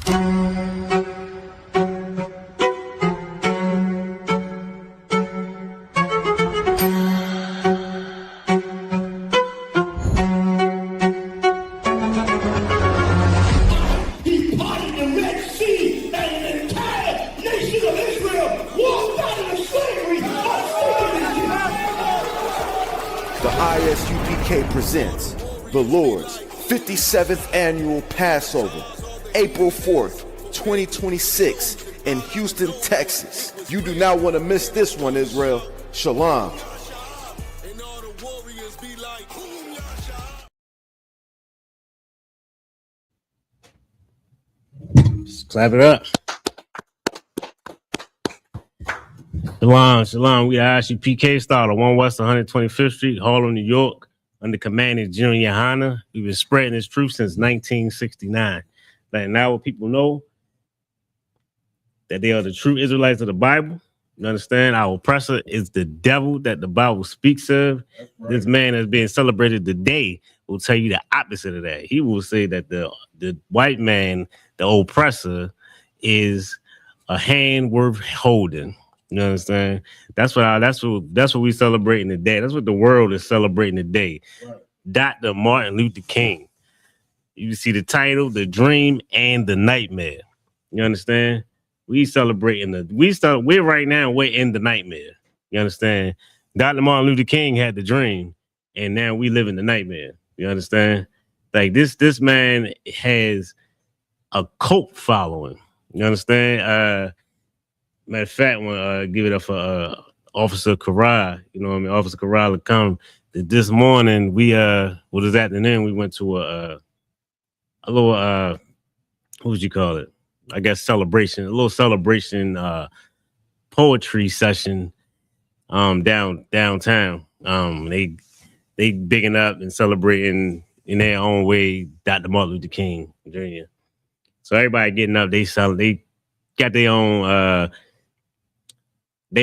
M.L.K. presents the Lord's 57th Annual Passover, April 4th, 2026 in Houston, Texas. You do not want to miss this one, Israel. Shalom. Just clap it up. Shalom, shalom. We are actually PK Starter, 1 West 125th Street, Harlem, New York, under command of General Yohana. We've been spreading this truth since 1969. Like now, what people know that they are the true Israelites of the Bible. You understand? Our oppressor is the devil that the Bible speaks of. Right. This man that's being celebrated today will tell you the opposite of that. He will say that the white man, the oppressor, is a hand worth holding. You understand? That's what we celebrating today. That's what the world is celebrating today. Right. Dr. Martin Luther King. You see the title, the dream, and the nightmare. You understand? We're right now, we're in the nightmare. You understand? Dr. Martin Luther King had the dream, and now we live in the nightmare. You understand? Like this man has a cult following. You understand? Matter of fact, when give it up for Officer Karai, you know what I mean? Officer Karai will come. This morning, we this afternoon, we went to a little what would you call it? I guess celebration, a little celebration poetry session downtown. They bigging up and celebrating in their own way Dr. Martin Luther King Jr. So everybody getting up, they got their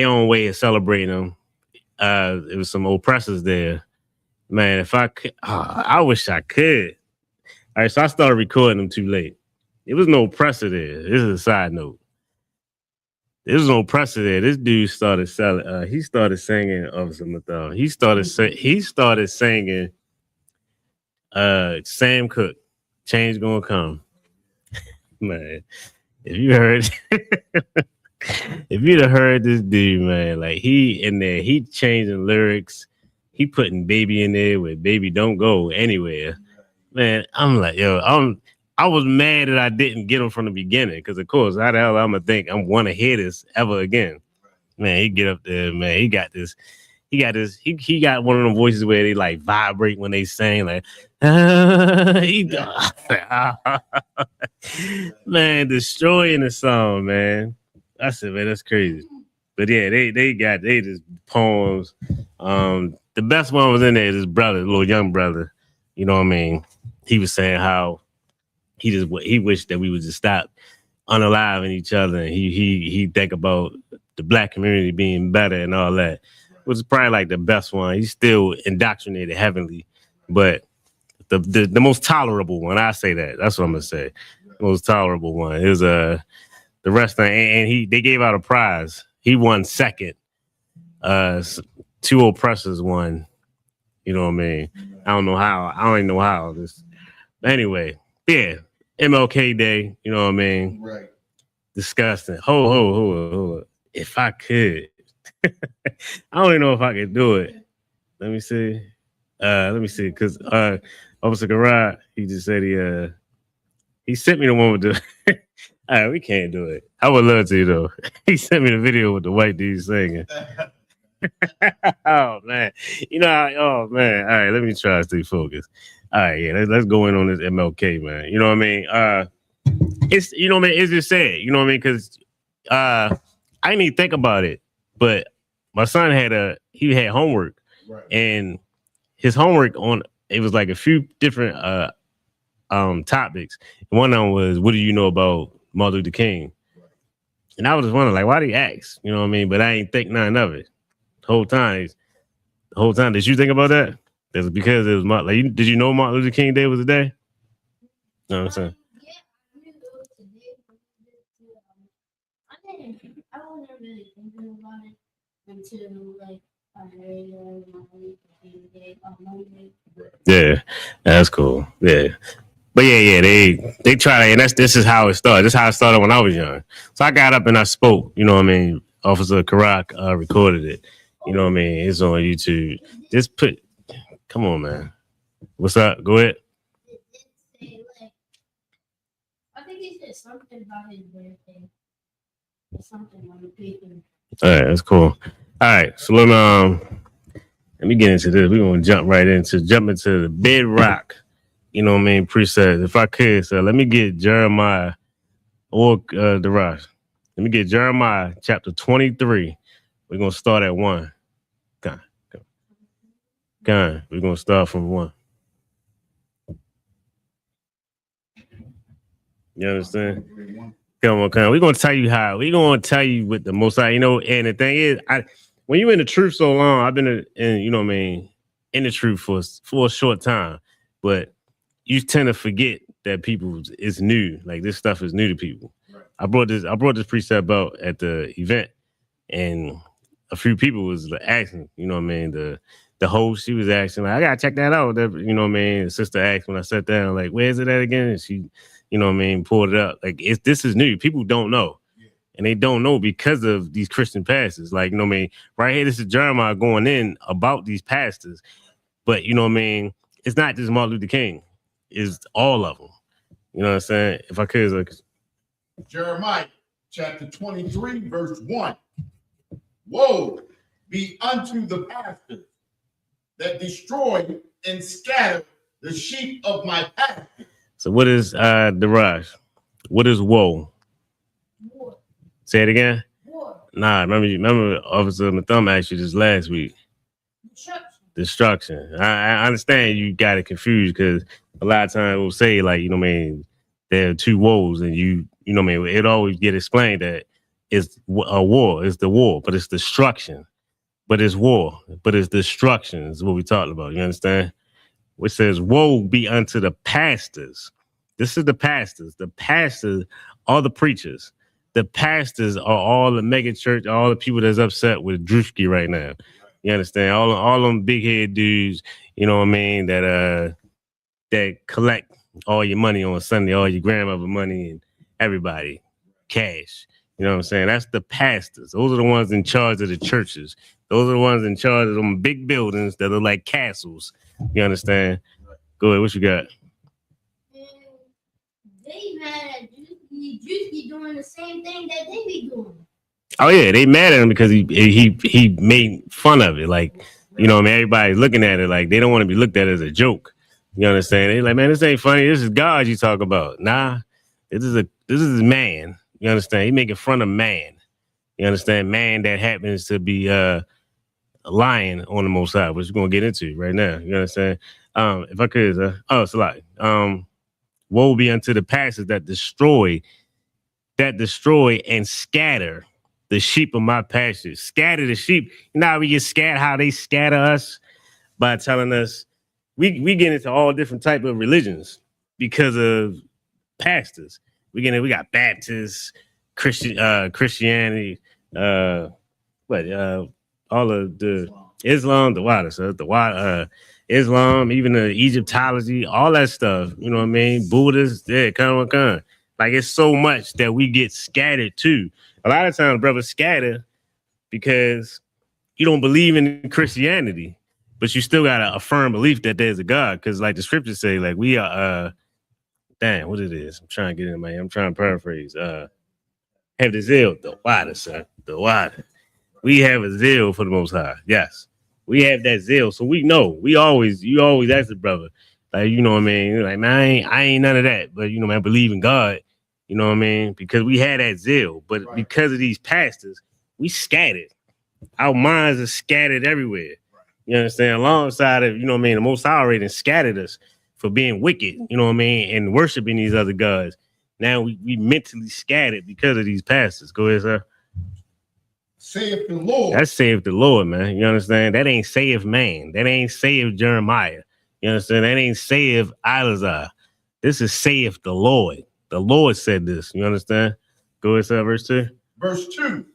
own way of celebrating them. It was some oppressors there. Man, if I could, I wish I could. All right, so I started recording them too late. There was no oppressor there. This is a side note. There was no oppressor there. This dude started selling. He started singing Officer Mathal. He started singing Sam Cooke, Change Gonna Come. Man, if you heard if you'd have heard this dude, man, like he in there, he changing lyrics, he putting baby in there with baby don't go anywhere. Man, I'm like, I was mad that I didn't get him from the beginning, because of course, how the hell I'm gonna think I'm wanna hear this ever again. Man, he get up there, man. He got one of them voices where they like vibrate when they sing, like man, destroying the song, man. I said, man, that's crazy. But yeah, they just poems. The best one was in there, his brother, little young brother. You know what I mean? He was saying how he wished that we would just stop unaliving each other, and he think about the black community being better and all that. Which is probably like the best one. He's still indoctrinated heavenly, but the most tolerable one, I say that. That's what I'm gonna say. The most tolerable one is the rest of, and they gave out a prize. He won second. Two oppressors won. You know what I mean? I don't know how. I don't even know how this. But anyway, yeah, M.L.K. Day. You know what I mean? Right. Disgusting. Hold. If I could, I don't even know if I could do it. Let me see. Because Officer Garage, he just said he sent me the one with the. All right, we can't do it. I would love to though. He sent me the video with the white dude singing. Oh man, oh man. All right, let me try to stay focused. All right, yeah, let's go in on this M.L.K. man. You know what I mean? It's what I mean. It's just sad. You know what I mean? Because I didn't even think about it, but my son had homework, right. And his homework it was like a few different topics. One of them was, what do you know about Martin Luther King? Right. And I was just wondering, like, why did he ask? You know what I mean? But I ain't think none of it. The whole time. Did you think about that? That's because it was did you know Martin Luther King Day was a day? You know what I'm saying? really thinking about it until like I heard Monday. Yeah, that's cool. Yeah. But yeah, they try, and this is how it started. This is how it started when I was young. So I got up and I spoke. You know what I mean? Officer Karak recorded it. You know what I mean? It's on YouTube. Just put. Come on, man. What's up? Go ahead. I think he said something about his birthday. Or something on the paper. All right, that's cool. All right, so let me get into this. We're gonna jump into the bedrock. You know what I mean? Preset. If I could, so let me get Jeremiah or Daraj. Let me get Jeremiah chapter 23. We're gonna start at 1. We're gonna start from 1. You understand? Come on. We're gonna tell you how. We're gonna tell you what the most I, and the thing is, when you're in the truth so long, I've been in, you know what I mean, in the truth for a short time, but you tend to forget that people is new. Like this stuff is new to people. Right. I brought this precept out at the event, and a few people was asking, you know what I mean, the host, she was asking, like, I gotta check that out. You know what I mean? The sister asked when I sat down, like, where's it at again? And she, you know what I mean, pulled it up. Like this is new. People don't know. Yeah. And they don't know because of these Christian pastors. Like, you know what I mean? Right here, this is Jeremiah going in about these pastors. But you know what I mean? It's not just Martin Luther King. It's all of them. You know what I'm saying? If I could, like Jeremiah chapter 23, verse 1. Woe be unto the pastors that destroy and scatter the sheep of my pasture. So what is Daraj? What is woe? War. Say it again. War. Nah, remember Officer Mathum asked you this last week. Destruction. I understand you got it confused because a lot of times we'll say, like, you know what I mean, there are two woes, and you know what I mean, it always get explained that it's a war, it's the war, but it's destruction. But it's war, but it's destruction is what we talked about. You understand? Which says, woe be unto the pastors. This is the pastors. The pastors are the preachers. The pastors are all the mega church, all the people that's upset with Drewski right now. You understand? All them big head dudes, you know what I mean, that collect all your money on Sunday, all your grandmother money and everybody, cash. You know what I'm saying? That's the pastors. Those are the ones in charge of the churches. Those are the ones in charge of them big buildings that are like castles. You understand? Go ahead, what you got? They mad at Drewski doing the same thing that they be doing. Oh yeah, they mad at him because he made fun of it. Like, you know what I mean, everybody's looking at it like they don't want to be looked at as a joke. You understand? They like, man, this ain't funny. This is God you talk about. Nah, this is man. You understand? He making fun of man. You understand? Man that happens to be lying on the Most High, which we're gonna get into right now. You understand? If I could, it's a lot. Woe be unto the pastors that destroy and scatter the sheep of my pastures. Scatter the sheep. You know how we get scattered, how they scatter us by telling us we get into all different type of religions because of pastors. We got Baptists, Christianity, all of the Islam, Islam, even the Egyptology, all that stuff. You know what I mean? Buddhists, yeah, kind. Like it's so much that we get scattered too. A lot of times, brothers scatter because you don't believe in Christianity, but you still got a firm belief that there's a God. Because like the scriptures say, like we are, what it is. I'm trying to get in my. I'm trying to paraphrase. Have the zeal, the water, sir, the water. We have a zeal for the Most High. Yes, we have that zeal. So we know. You always ask the brother, like, you know what I mean? You're like, man, I ain't none of that. But you know, man, I believe in God. You know what I mean? Because we had that zeal. But right. Because of these pastors, we scattered. Our minds are scattered everywhere. Right. You understand? Alongside of, you know what I mean, the Most High already scattered us for being wicked, you know what I mean, and worshiping these other gods. Now we mentally scattered because of these pastors. Go ahead, sir. Saith the Lord. That's saith the Lord, man. You understand? That ain't saith man. That ain't saith Jeremiah. You understand? That ain't saith Elazar. This is saith the Lord. The Lord said this. You understand? Go ahead, sir, verse 2. Verse 2.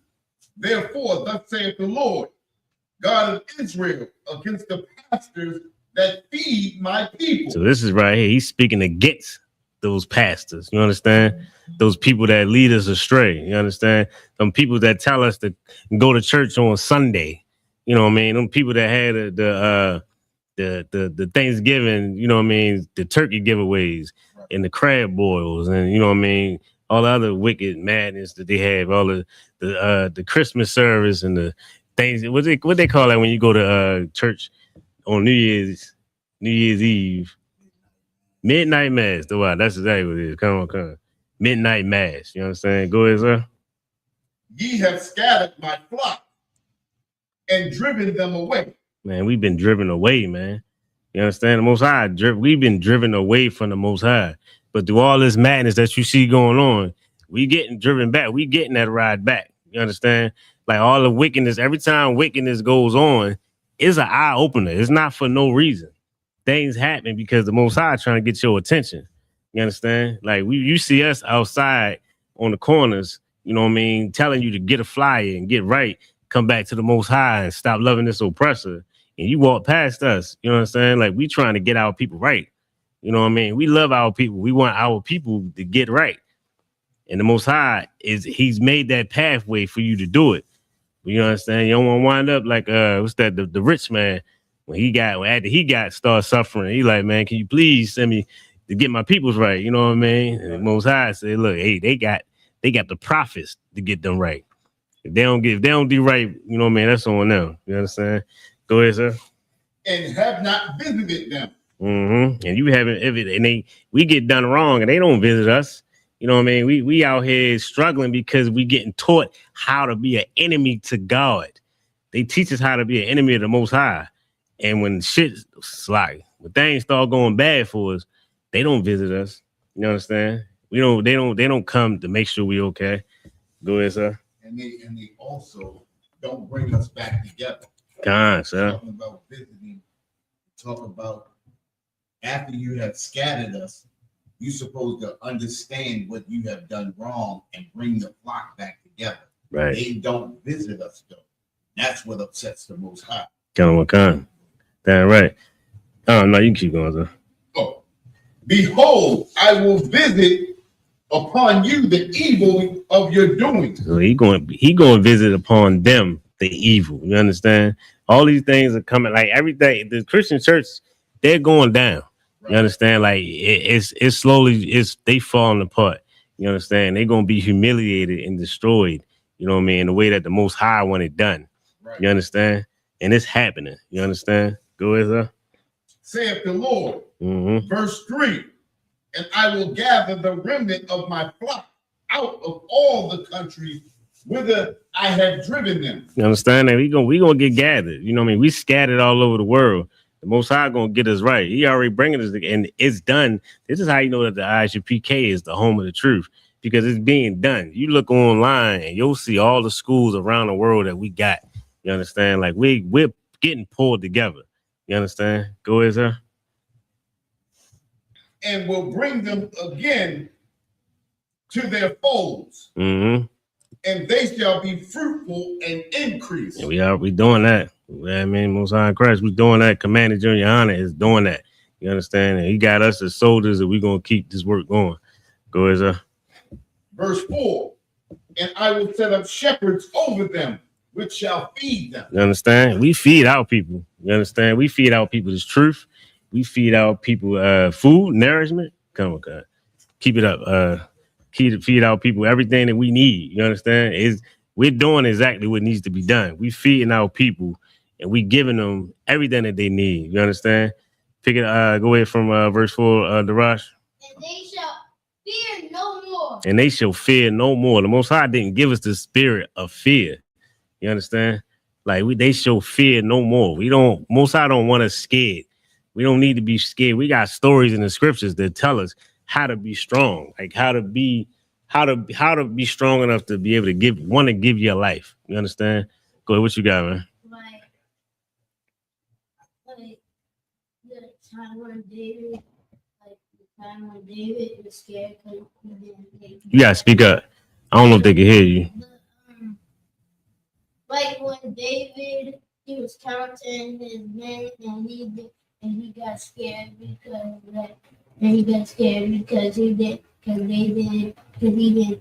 Therefore, thus saith the Lord, God of Israel, against the pastors that feed my people. So this is right here. He's speaking against those pastors. You understand? Those people that lead us astray. You understand? Some people that tell us to go to church on Sunday. You know what I mean? Them people that had the Thanksgiving, you know what I mean, the turkey giveaways and the crab boils, and you know what I mean, all the other wicked madness that they have, all the Christmas service and the things. What they call that when you go to church on New Year's Eve? Midnight mass. That's exactly what it is. Come on. Midnight mass. You know what I'm saying? Go ahead, sir. Ye have scattered my flock and driven them away. Man, we've been driven away, man. You understand? The Most High, we've been driven away from the Most High. But through all this madness that you see going on, we getting driven back. We getting that ride back. You understand? Like all the wickedness, every time wickedness goes on, it's an eye opener. It's not for no reason. Things happen because the Most High trying to get your attention. You understand? Like you see us outside on the corners, you know what I mean, telling you to get a flyer and get right, come back to the Most High and stop loving this oppressor. And you walk past us, you know what I'm saying? Like we trying to get our people right. You know what I mean? We love our people. We want our people to get right. And the Most High he's made that pathway for you to do it. You understand? You don't want to wind up like what's that? The rich man after he got started suffering. He like, man, can you please send me to get my peoples right? You know what I mean? And the Most High said, look, hey, they got the prophets to get them right. If they don't do right, you know what I mean? That's on them. You understand? Go ahead, sir. And have not visited them. Mm-hmm. And you haven't, we get done wrong and they don't visit us. You know what I mean? We out here struggling because we getting taught how to be an enemy to God. They teach us how to be an enemy of the Most High. And when when things start going bad for us, they don't visit us. You understand? They don't come to make sure we okay. Go ahead, sir. And they also don't bring us back together. Sir. Talking about visiting, talk about after you have scattered us, you're supposed to understand what you have done wrong and bring the flock back together. Right. They don't visit us though. That's what upsets the Most High. Damn right. Oh no, you can keep going, sir. Oh, behold, I will visit upon you the evil of your doing. So he going to visit upon them the evil. You understand? All these things are coming. Like everything, the Christian church, they're going down. Right. You understand? Like it's slowly they falling apart. You understand? They're gonna be humiliated and destroyed. You know what I mean? The way that the Most High want it done. Right. You understand? And it's happening. You understand? Go ahead, sir. Saith the Lord. Mm-hmm. Verse 3. And I will gather the remnant of my flock out of all the countries whither I have driven them. You understand that? We gonna get gathered. You know what I mean? We scattered all over the world. The Most High gonna get us right. He already bringing us, and it's done. This is how you know that the ISUPK is the home of the truth, because it's being done. You look online and you'll see all the schools around the world that we got. You understand? Like we're getting pulled together. You understand? Go ahead, sir. And will bring them again to their folds. Mm-hmm. And they shall be fruitful and increase. And we doing that. I mean, Most High in Christ, we doing that. Commander Junior Honor is doing that. You understand? And he got us as soldiers, and we're gonna keep this work going. Go ahead, sir. Verse 4. And I will set up shepherds over them, which shall feed them. You understand? We feed our people. You understand? We feed our people this truth. We feed our people food, nourishment. Come on, God. Keep it up. Feed our people everything that we need. You understand? We're doing exactly what needs to be done. We feeding our people and we giving them everything that they need. You understand? Pick it. Go ahead from verse 4, Darash. And they shall fear no more. And they shall fear no more. The Most High didn't give us the spirit of fear. You understand? Like they shall fear no more. Most High don't want us scared. We don't need to be scared. We got stories in the scriptures that tell us how to be strong, like how to be strong enough to be able to give your life. You understand? Go ahead, what you got, man? Like the time when David was scared because you gotta speak up. I don't know if they can hear you. like when David, he was counting his men and he got scared because he didn't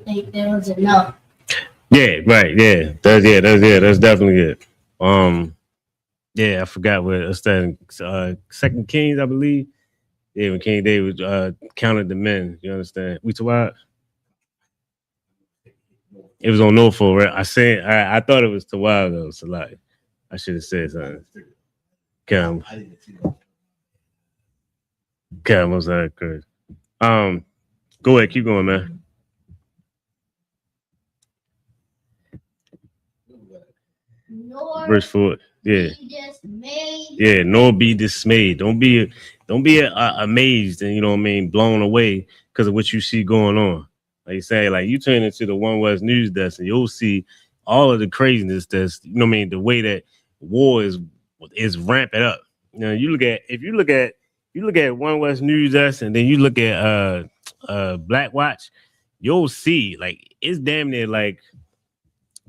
think there was enough. Yeah, right. That's definitely it. Yeah, I forgot what it's that. Second Kings, I believe. Yeah, when King David counted the men. You understand? We Tawad. It was on Norfolk, right? I thought it was Tawad though. So like, I should have said something. Come, come, I'm sorry, Chris. Go ahead, keep going, man. Nor Verse 4. Yeah. be dismayed. Yeah, nor be dismayed. Don't be amazed and you know what I mean, blown away because of what you see going on. Like you say, like you turn into the One West news desk and you'll see all of the craziness that's you know what I mean, the way that war is ramping up. You know, you look at One West news desk and then you look at Black Watch, you'll see like it's damn near like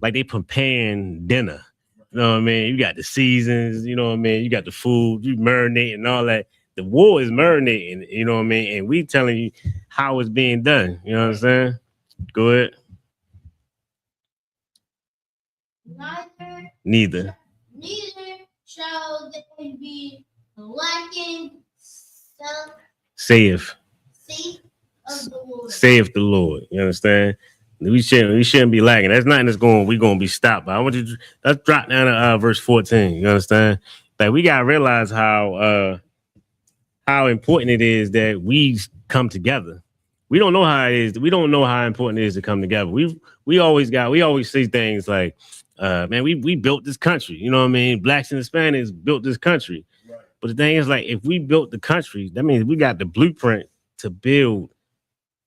they preparing dinner. You know what I mean? You got the seasons, you know what I mean? You got the food, you marinate and all that. The war is marinating, you know what I mean? And we telling you how it's being done. You know what I'm saying? Go ahead. Neither. Neither shall they be lacking Saith. of the Lord. Saith the Lord. You understand? We shouldn't be lacking. That's nothing that's we're gonna be stopped by. I want you to let's drop down to verse 14. You understand? Like we gotta realize how important it is that we come together. We don't know how it is. We don't know how important it is to come together. We always say things like, man, we built this country. You know what I mean? Blacks and Hispanics built this country. Right. But the thing is, like, if we built the country, that means we got the blueprint to build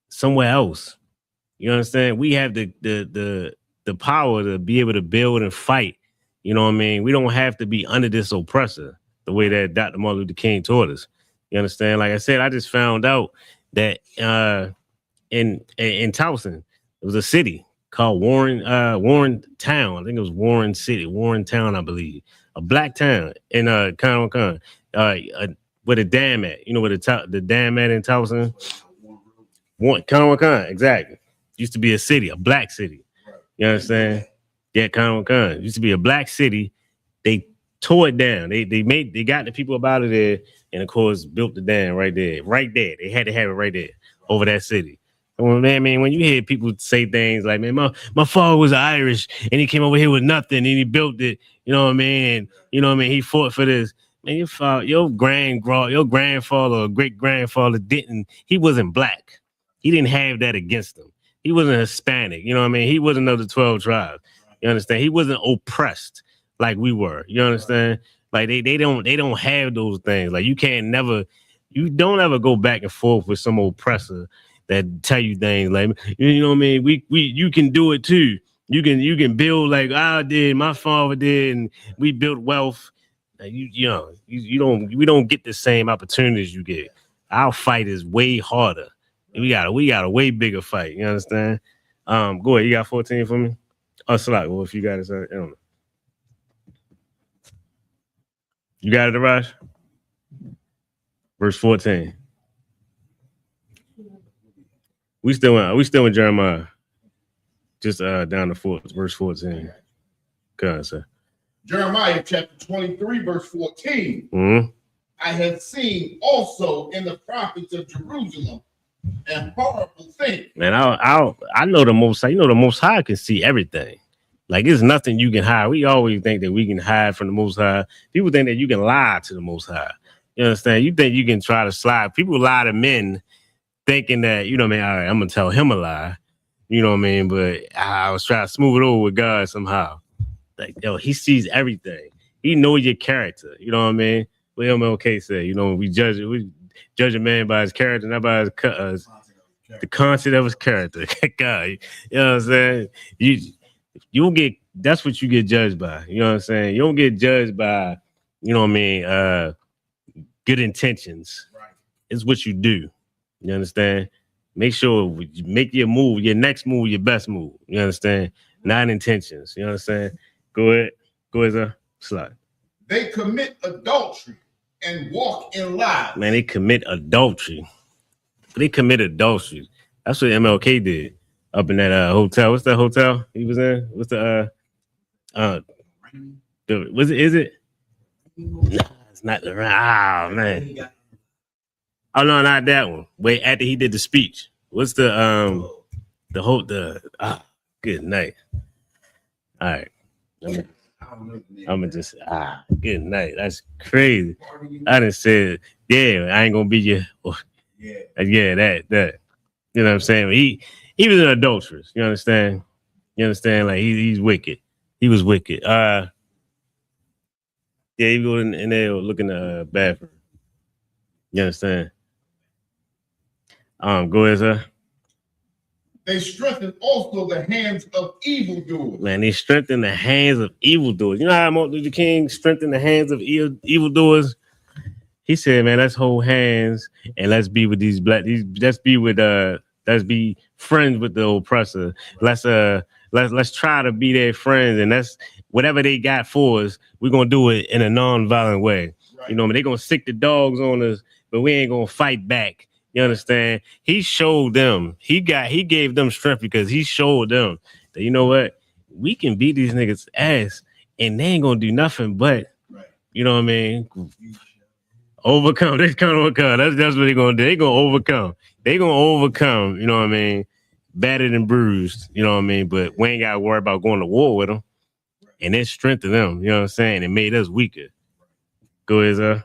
somewhere else. You understand? We have the power to be able to build and fight. You know what I mean? We don't have to be under this oppressor the way that Dr. Martin Luther King taught us. You understand? Like I said, I just found out that in Towson, it was a city called Warren Town. I think it was Warren City, Warren Town, I believe. A black town in Con where the dam at. You know where the dam at in Towson? Con, exactly. Used to be a city, a black city. You understand? Yeah, Con. Used to be a black city. They tore it down. They got the people up out of there, and of course built the dam right there. They had to have it right there over that city. And man, when you hear people say things like, man, my father was Irish and he came over here with nothing and he built it, you know what I mean? And you know what I mean, he fought for this. Man, your grandfather or great grandfather he wasn't black. He didn't have that against him. He wasn't Hispanic, you know what I mean? He wasn't of the 12 tribes. You understand? He wasn't oppressed like we were. You understand? Like they don't have those things. Like you don't ever go back and forth with some oppressor that tell you things like, you know what I mean? You can do it too. You can build like I did, my father did, and we built wealth. We don't get the same opportunities you get. Our fight is way harder. We got a way bigger fight. You understand? Go ahead. You got 14 for me? Oh, Slack. Well, if you got it, I don't know. You got it, Raj? Verse 14. We still in Jeremiah. Just down to verse 14. Go on, sir. Jeremiah chapter 23, verse 14. Mm-hmm. I have seen also in the prophets of Jerusalem and horrible things. Man, I know the Most High. You know the Most High can see everything. Like there's nothing you can hide. We always think that we can hide from the Most High. People think that you can lie to the Most High. You understand? You think you can try to slide. People lie to men, thinking that you know, man. All right, I'm gonna tell him a lie. You know what I mean? But I was trying to smooth it over with God somehow. Like he sees everything. He knows your character. You know what I mean? What M.L.K. said. You know, we judge a man by his character, not by his the content of his character. God, you know what I'm saying? You'll get, that's what you get judged by. You know what I'm saying? You don't get judged by, you know what I mean, good intentions. Right. It's what you do. You understand? Make sure you make your next move, your best move. You understand? Not intentions. You understand? Go ahead. Go ahead, sir. Slide. They commit adultery and walk in lies. Man, they commit adultery. They commit adultery. That's what M.L.K. did up in that hotel. What's that hotel he was in? What's was it? Is it? Nah, it's not the. Man. Oh no, not that one. Wait, after he did the speech. What's the good night. All right. I'm gonna just good night. That's crazy. I done said, yeah, I ain't gonna be your that. You know what I'm saying? He was an adulteress. You understand? You understand? Like he's wicked. He was wicked. Yeah, he go in there looking at the bathroom. You understand? Go ahead, sir. They strengthen also the hands of evildoers. Man, they strengthen the hands of evildoers. You know how Martin Luther King strengthened the hands of evildoers? He said, man, let's hold hands and let's be with let's be friends with the oppressor. Let's try to be their friends, and that's whatever they got for us, we're gonna do it in a non-violent way. Right. You know, they're gonna sick the dogs on us, but we ain't gonna fight back. You understand? He showed them. He gave them strength because he showed them that, you know what, we can beat these niggas ass and they ain't gonna do nothing but, you know what I mean? Overcome. They're gonna overcome. That's what they're gonna do. They're gonna overcome. They're gonna overcome, you know what I mean? Battered and bruised, you know what I mean? But we ain't gotta worry about going to war with them. And it strengthened them, you know what I'm saying? It made us weaker. Go ahead, sir.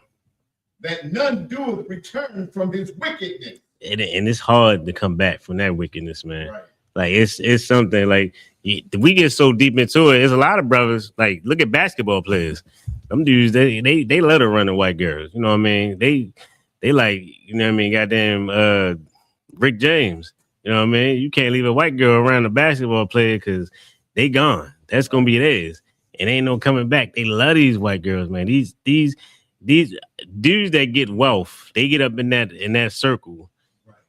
That none doeth return from his wickedness. And it's hard to come back from that wickedness, man. Right. Like it's something like we get so deep into it. There's a lot of brothers, like look at basketball players. Them dudes, they let her run the white girls. You know what I mean? They like, you know what I mean, goddamn Rick James. You know what I mean? You can't leave a white girl around a basketball player because they gone. That's gonna be theirs. And ain't no coming back. They love these white girls, man. These dudes that get wealth, they get up in that circle,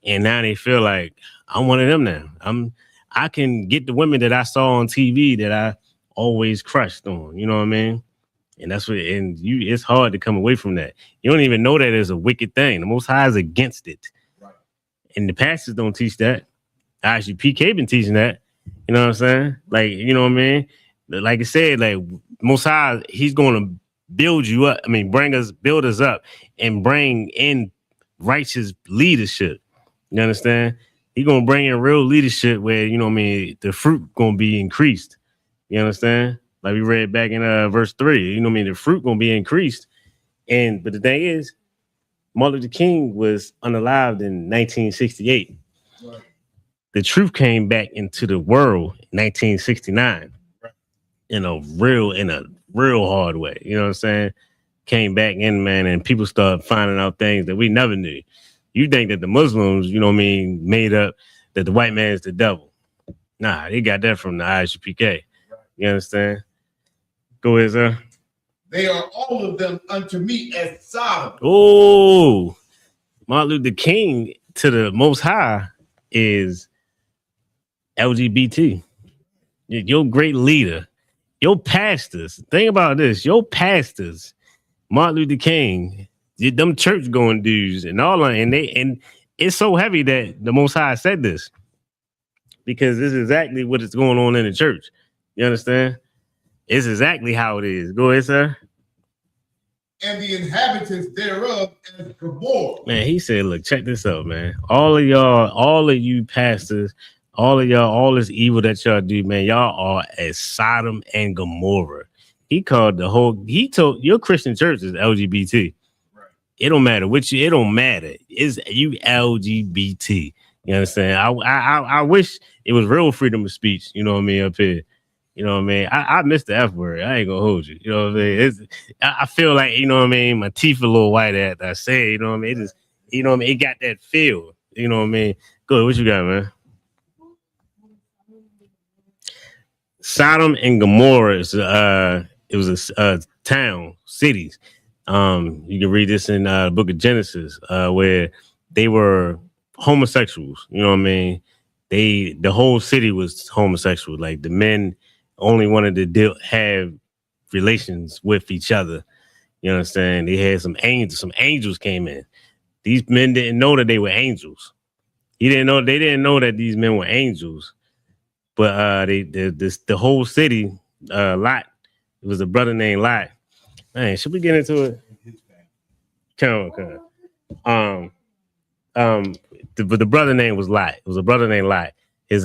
and now they feel like I'm one of them now. I can get the women that I saw on TV that I always crushed on. You know what I mean? And that's what. And it's hard to come away from that. You don't even know that it's a wicked thing. The Most High is against it, and the pastors don't teach that. Actually, PK been teaching that. You know what I'm saying? Like, you know what I mean? Like I said, like Most High, he's going to build you up. I mean, build us up and bring in righteous leadership. You understand? He's going to bring in real leadership where, you know what I mean, the fruit going to be increased. You understand? Like we read back in verse 3, you know what I mean? The fruit going to be increased. But the thing is, Martin Luther King was unalived in 1968. Right. The truth came back into the world in 1969 in a real hard way. You know what I'm saying? Came back in, man, and people started finding out things that we never knew. You think that the Muslims, you know what I mean, made up that the white man is the devil. Nah, they got that from the ISUPK. You understand? Go ahead, sir. They are all of them unto me as Sodom. Oh, Martin Luther King to the Most High is LGBT. Your great leader. Your pastors, think about this. Your pastors, Martin Luther King, them church going dudes and all that, and it's so heavy that the Most High said this because this is exactly what is going on in the church. You understand? It's exactly how it is. Go ahead, sir. And the inhabitants thereof as Gomorrah. Man, he said, look, check this out, man. All of you pastors, all of y'all, all this evil that y'all do, man, y'all are as Sodom and Gomorrah. He told your Christian church is LGBT. Right. It don't matter it don't matter. It's you LGBT. You understand? I wish it was real freedom of speech, you know what I mean, up here. You know what I mean? I missed the F word. I ain't gonna hold you. You know what I mean? I feel like, you know what I mean, my teeth a little white after I say, you know what I mean? It just, you know what I mean? It got that feel. You know what I mean? Good. What you got, man? Sodom and Gomorrah is it was a town, cities. You can read this in the book of Genesis, where they were homosexuals. You know what I mean? The whole city was homosexual. Like the men only wanted to have relations with each other. You understand? They had some angels. Some angels came in. These men didn't know that they were angels. They didn't know that these men were angels. But the whole city, Lot. It was a brother named Lot. Man, should we get into it? Come on. The brother name was Lot. It was a brother named Lot. He was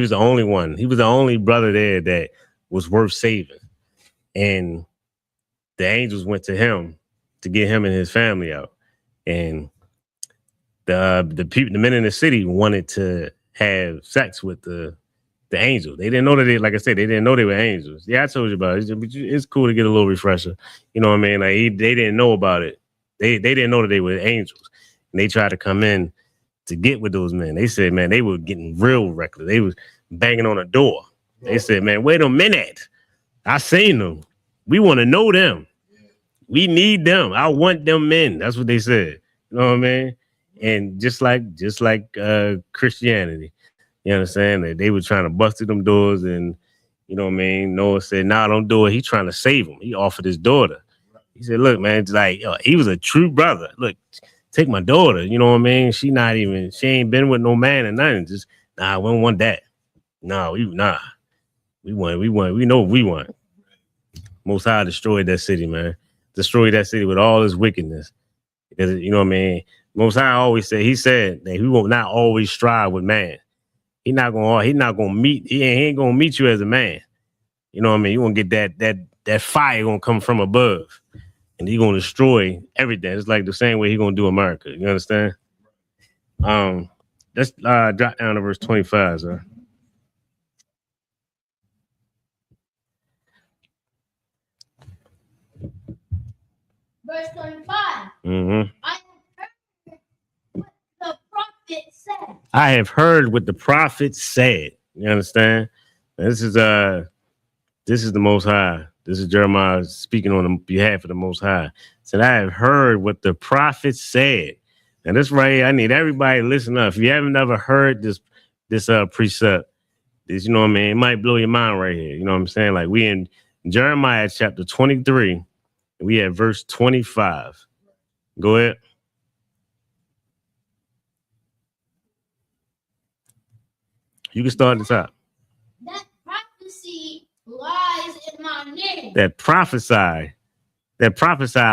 the only one. He was the only brother there that was worth saving. And the angels went to him to get him and his family out. And the men in the city wanted to have sex with the angel. They didn't know that they didn't know they were angels. Yeah, I told you about it. It's cool to get a little refresher. You know what I mean? Like they didn't know about it. They didn't know that they were angels. And they tried to come in to get with those men. They said, man, they were getting real reckless. They was banging on a door. They said, man, wait a minute. I seen them. We want to know them. We need them. I want them men. That's what they said. You know what I mean? And just like Christianity, you understand that they were trying to bust through them doors, and you know what I mean. Noah said, "Nah, don't do it." He trying to save him. He offered his daughter. He said, "Look, man, it's like he was a true brother. Look, take my daughter. You know what I mean? She ain't been with no man or nothing. Just we don't want that. We want. We know what we want." Most High destroyed that city, man. Destroyed that city with all his wickedness. Because you know what I mean. Most High always said. He said that he will not always strive with man. He ain't gonna meet you as a man. You know what I mean? You gonna get that fire gonna come from above, and he gonna destroy everything. It's like the same way he gonna do America. You understand? Let's drop down to verse 25, sir. Verse 25. Mm-hmm. I have heard what the prophet said. You understand? This is the Most High. This is Jeremiah speaking on behalf of the Most High. Said, I have heard what the prophet said. And this right here, I need everybody to listen up. If you haven't ever heard this precept, this, you know what I mean, it might blow your mind right here. You know what I'm saying? Like we in Jeremiah chapter 23, and we at verse 25. Go ahead. You can start at the top. That prophecy lies in my name. That prophesy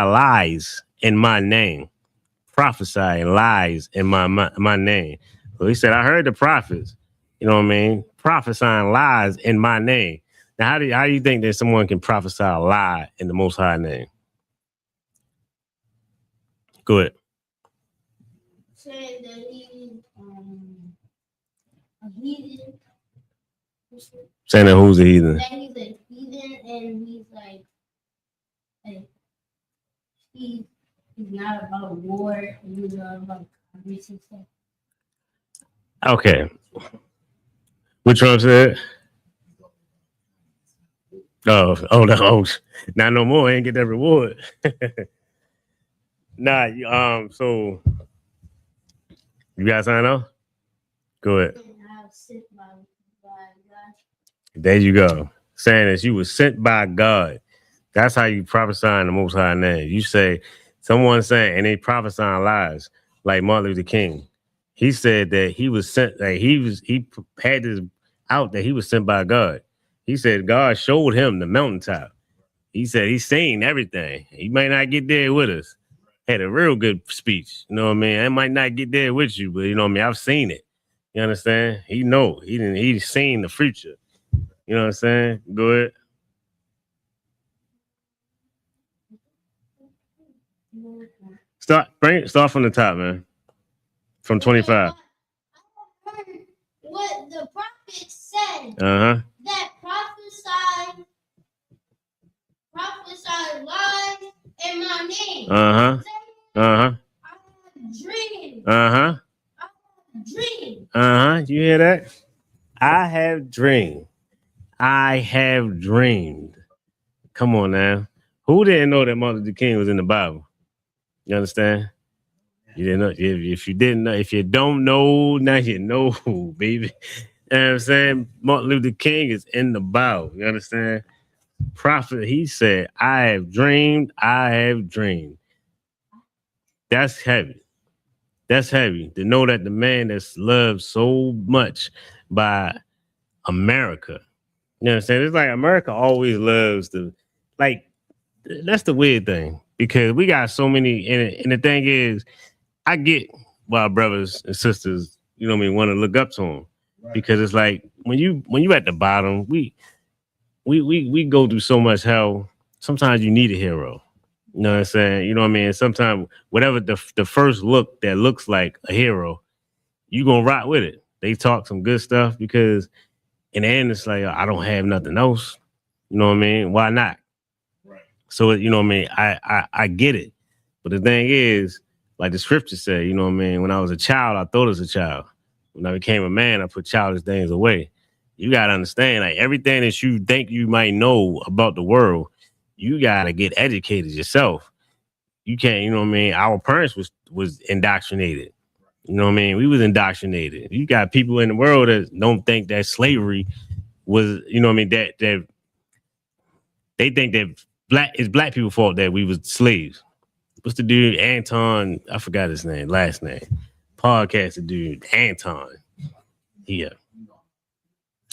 lies in my name. Prophesy lies in my name. So he said, I heard the prophets, you know what I mean? Prophesying lies in my name. Now, how do you think that someone can prophesy a lie in the Most High name? Go ahead. Saying that he's a heathen. Saying that who's a heathen? That he's a heathen, and he's like he's not about war. He's not about Congress and stuff. Okay. What Trump said? Oh no, not no more. Ain't get that reward. Nah, so you guys sign off? Go ahead. There you go. Saying that you were sent by God. That's how you prophesy in the Most High name. You say, someone saying, and they prophesying lies, like Martin Luther King. He said that he was sent, that he had this out that he was sent by God. He said God showed him the mountaintop. He said he's seen everything. He might not get there with us. Had a real good speech. You know what I mean? I might not get there with you, but you know what I mean? I've seen it. You understand? He's seen the future. You know what I'm saying? Go ahead. Start from the top, man. From 25. I heard what the prophet said. Uh-huh. That prophesy lies in my name. Uh-huh. Uh-huh. I have dreams. Uh-huh. I have dreams. Uh-huh. You hear that? I have dreamed. I have dreamed. Come on now. Who didn't know that Martin Luther King was in the Bible? You understand? You didn't know. If you didn't know, if you don't know, now you know, baby. You know what I'm saying? Martin Luther King is in the Bible. You understand? Prophet, he said, I have dreamed, I have dreamed. That's heavy. That's heavy to know that the man that's loved so much by America. You know what I'm saying? It's like America always loves the, like, that's the weird thing because we got so many, and the thing is, I get why brothers and sisters, you know what I mean, want to look up to them because it's like when you at the bottom, we go through so much hell. Sometimes you need a hero. You know what I'm saying? You know what I mean? Sometimes whatever the first look that looks like a hero, you gonna rock with it. They talk some good stuff because in the end, it's like I don't have nothing else. You know what I mean? Why not? Right. So you know what I mean? I get it. But the thing is, like the scripture said, you know what I mean? When I was a child, I thought as a child. When I became a man, I put childish things away. You gotta understand, like everything that you think you might know about the world, you gotta get educated yourself. You can't, you know what I mean? Our parents was indoctrinated. You know what I mean? We was indoctrinated. You got people in the world that don't think that slavery was, you know what I mean, that they think that black people fault that we was slaves. What's the dude? Anton, I forgot his name, last name. Podcast dude, Anton. Yeah.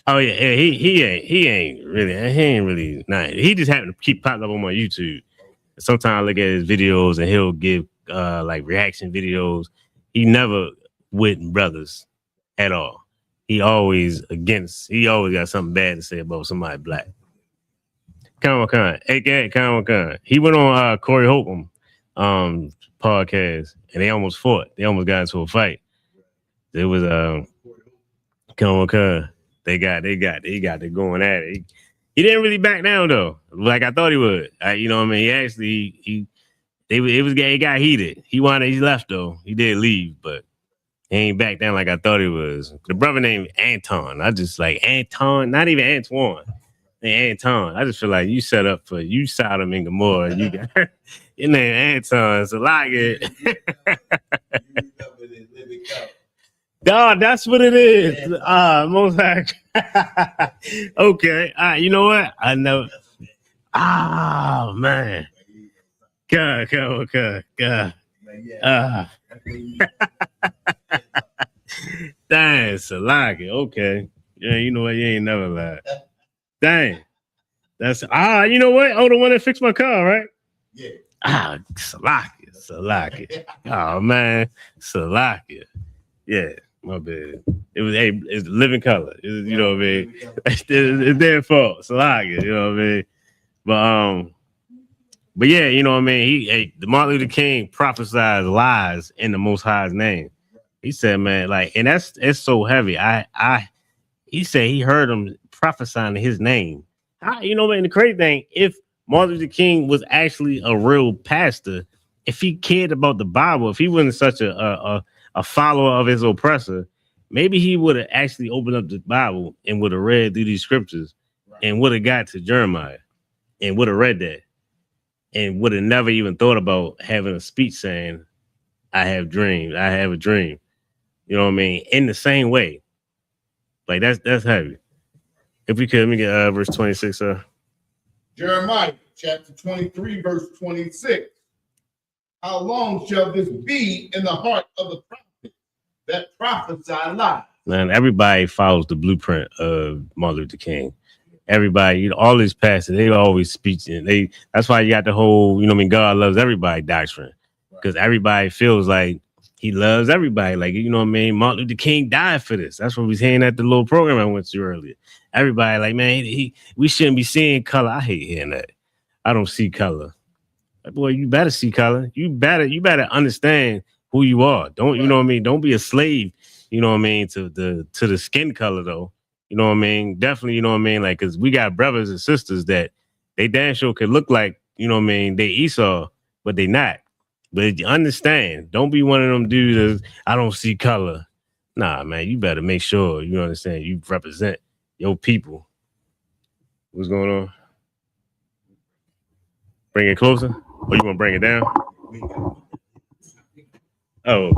Oh yeah, he ain't really nice. He just happened to keep popping up on my YouTube. Sometimes I look at his videos and he'll give like reaction videos. He never with brothers at all. He always got something bad to say about somebody black. Khan, aka Khan. He went on Corey Holcomb podcast and they almost fought. They almost got into a fight. It was Khan. They got it going at it. He didn't really back down though, like I thought he would. You know what I mean? He actually it got heated. He left though. He did leave, but he ain't back down like I thought he was. The brother named Anton. I just like Anton, not even Antoine. Anton. I just feel like you set up for you Sodom and Gomorrah. You got your name Anton. So like it. No, that's what it is. Most okay. You know what? I know. Man. God. Dang, Salaki. Okay. Yeah, you know what? You ain't never lied. Dang. That's you know what? Oh, the one that fixed my car, right? Yeah. Salaki. Oh man, Salaki. Yeah, my bad. It's living color. You know what I mean? It's their fault. Salaki, you know what I mean? But yeah, you know what I mean? The Martin Luther King prophesied lies in the Most High's name. He said, man, like, and it's so heavy. He said he heard him prophesying in his name. You know, man, the crazy thing, if Martin Luther King was actually a real pastor, if he cared about the Bible, if he wasn't such a follower of his oppressor, maybe he would have actually opened up the Bible and would have read through these scriptures and would have got to Jeremiah and would have read that and would have never even thought about having a speech saying, I have dreams, I have a dream. You know what I mean? In the same way. Like that's heavy. If we could, let me get verse 26. Jeremiah chapter 23, verse 26. How long shall this be in the heart of the prophet that prophesy lies? Man, everybody follows the blueprint of Martin Luther King. Everybody, you know, all these pastors, they always speaking. That's why you got the whole, you know what I mean, God loves everybody doctrine. Because everybody feels like he loves everybody. Like, you know what I mean? Martin Luther King died for this. That's what we was hearing at the little program I went to earlier. Everybody like, man, we shouldn't be seeing color. I hate hearing that. I don't see color. Like, boy, you better see color. You better understand who you are. Don't, you know what I mean? Don't be a slave, you know what I mean, to the skin color though. You know what I mean? Definitely, you know what I mean? Like, cause we got brothers and sisters that they damn sure could look like, you know what I mean, they Esau, but they not. But you understand, don't be one of them dudes that I don't see color. Nah, man, you better make sure you understand you represent your people. What's going on? Bring it closer? Or you want to bring it down? Oh.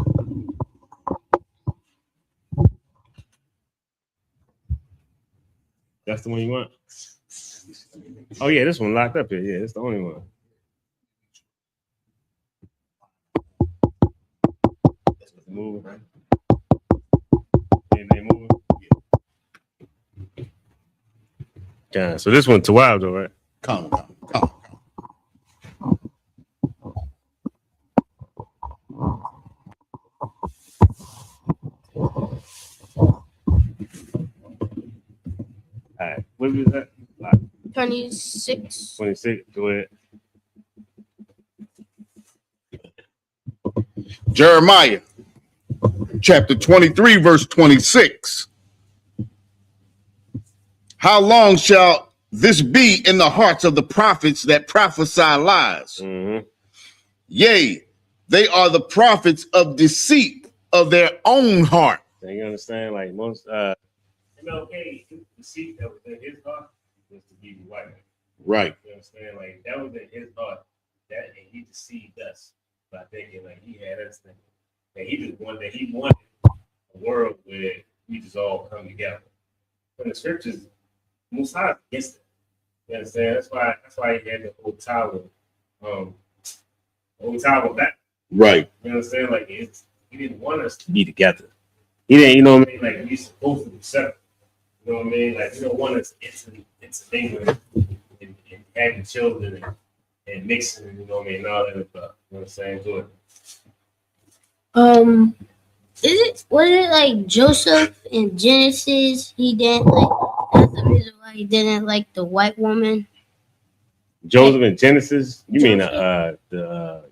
That's the one you want? Oh, yeah, this one locked up here. Yeah, it's the only one. Moving, right? Anything moving? Yeah, so this one to wild though, right? Come. All right, what was that? 26. 26. Go ahead. Jeremiah, chapter 23, verse 26. How long shall this be in the hearts of the prophets that prophesy lies? Mm-hmm. Yea, they are the prophets of deceit of their own heart. So you understand, like most M.L.K, the deceit that was in his heart was to be white. Right. You understand? Like that was in his heart. That and he deceived us by thinking like he had us thinking. And he wanted a world where we just all come together. But the scriptures, most high is against it. You understand? That's why he had the old tower back. Right. You understand? Like he didn't want us to be together. He didn't, you know what I mean? Like we supposed to be separate. You know what I mean? Like you don't want us intermingling and having children and mixing, you know what I mean, and all that stuff. You know what I'm saying? To it. Was it like Joseph in Genesis? He didn't like. That's the reason why he didn't like the white woman. Joseph in Genesis? You mean the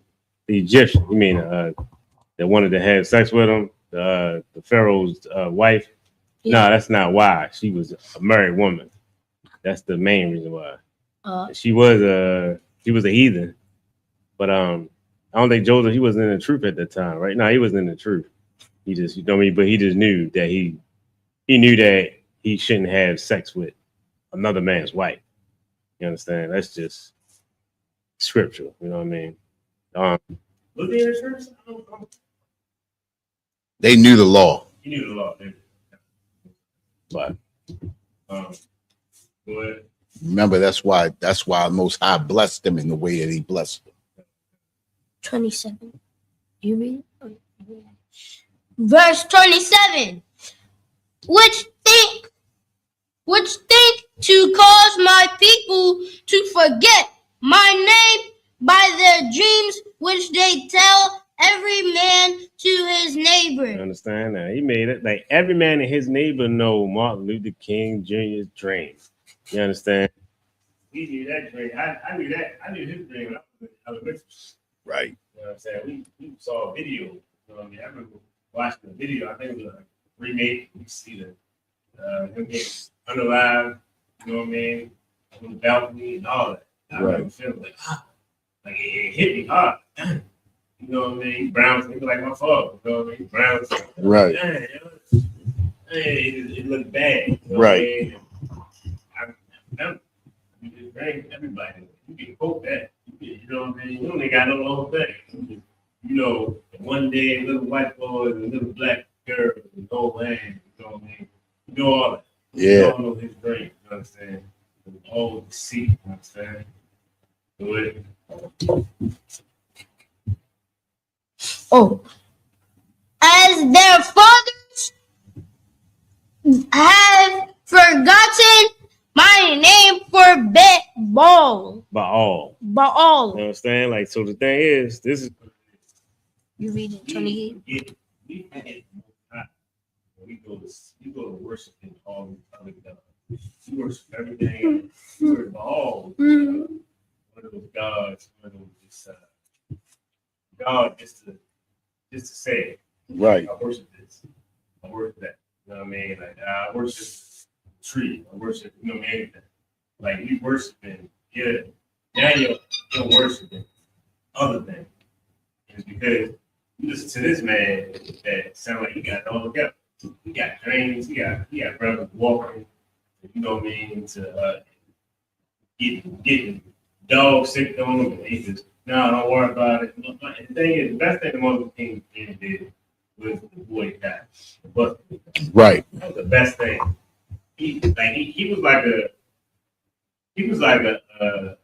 Egyptian? You mean that wanted to have sex with him? The Pharaoh's wife? Yeah. No, that's not why. She was a married woman. That's the main reason why. She was a heathen, but I don't think Joseph, he wasn't in the truth at that time, right? No, he wasn't in the truth. He just, you know what I mean? But he just knew that he knew that he shouldn't have sex with another man's wife. You understand? That's just scriptural. You know what I mean? Was he in the church? They knew the law. He knew the law, didn't he? But go ahead. Remember, that's why Most High blessed them in the way that he blessed them. 27. You read it? Verse 27. Which think to cause my people to forget my name by their dreams which they tell every man to his neighbor. You understand that? He made it like every man in his neighbor know Martin Luther King Jr.'s dream. You understand? We knew that dream. I knew that. I knew his dream. I was with him. Right. You know what I'm saying? We saw a video. You know what I mean? I remember watching the video. I think it was a remake. We see him getting unalive. You know what I mean? On the balcony and all that. I remember feeling like it hit me hard. You know what I mean? Browns look like my father. You know what I mean? Browns. Right. It looked bad. You know right. I remember. You just bring everybody. You can quote that. You know what I mean? You only got no whole thing. You know, one day little white boy and a little black girl and old man. You know what I mean? You know all that. Yeah. You all know his dream. You understand? All deceit. You understand? Do it. Oh, as their fathers have forgotten my name for Baal. You understand? Like, so the thing is, this is. You read it, 28. We go to worship in all these other gods. You worship everything. You worship all. One of those gods. One of those just God just to say it. Right. I worship this. I worship that. You know what I mean? Like I worship the tree. I worship, you know, anything. Like we worshiping, yeah. Now you're worshiping other things. It's because you listen to this man that sound like he got it all together. He got dreams. He got brothers walking. You know what I mean? To getting dog sick on him. And he just don't worry about it. The thing is, the best thing the Martin Luther King did was the boy died. But right. that was the best thing. he was like a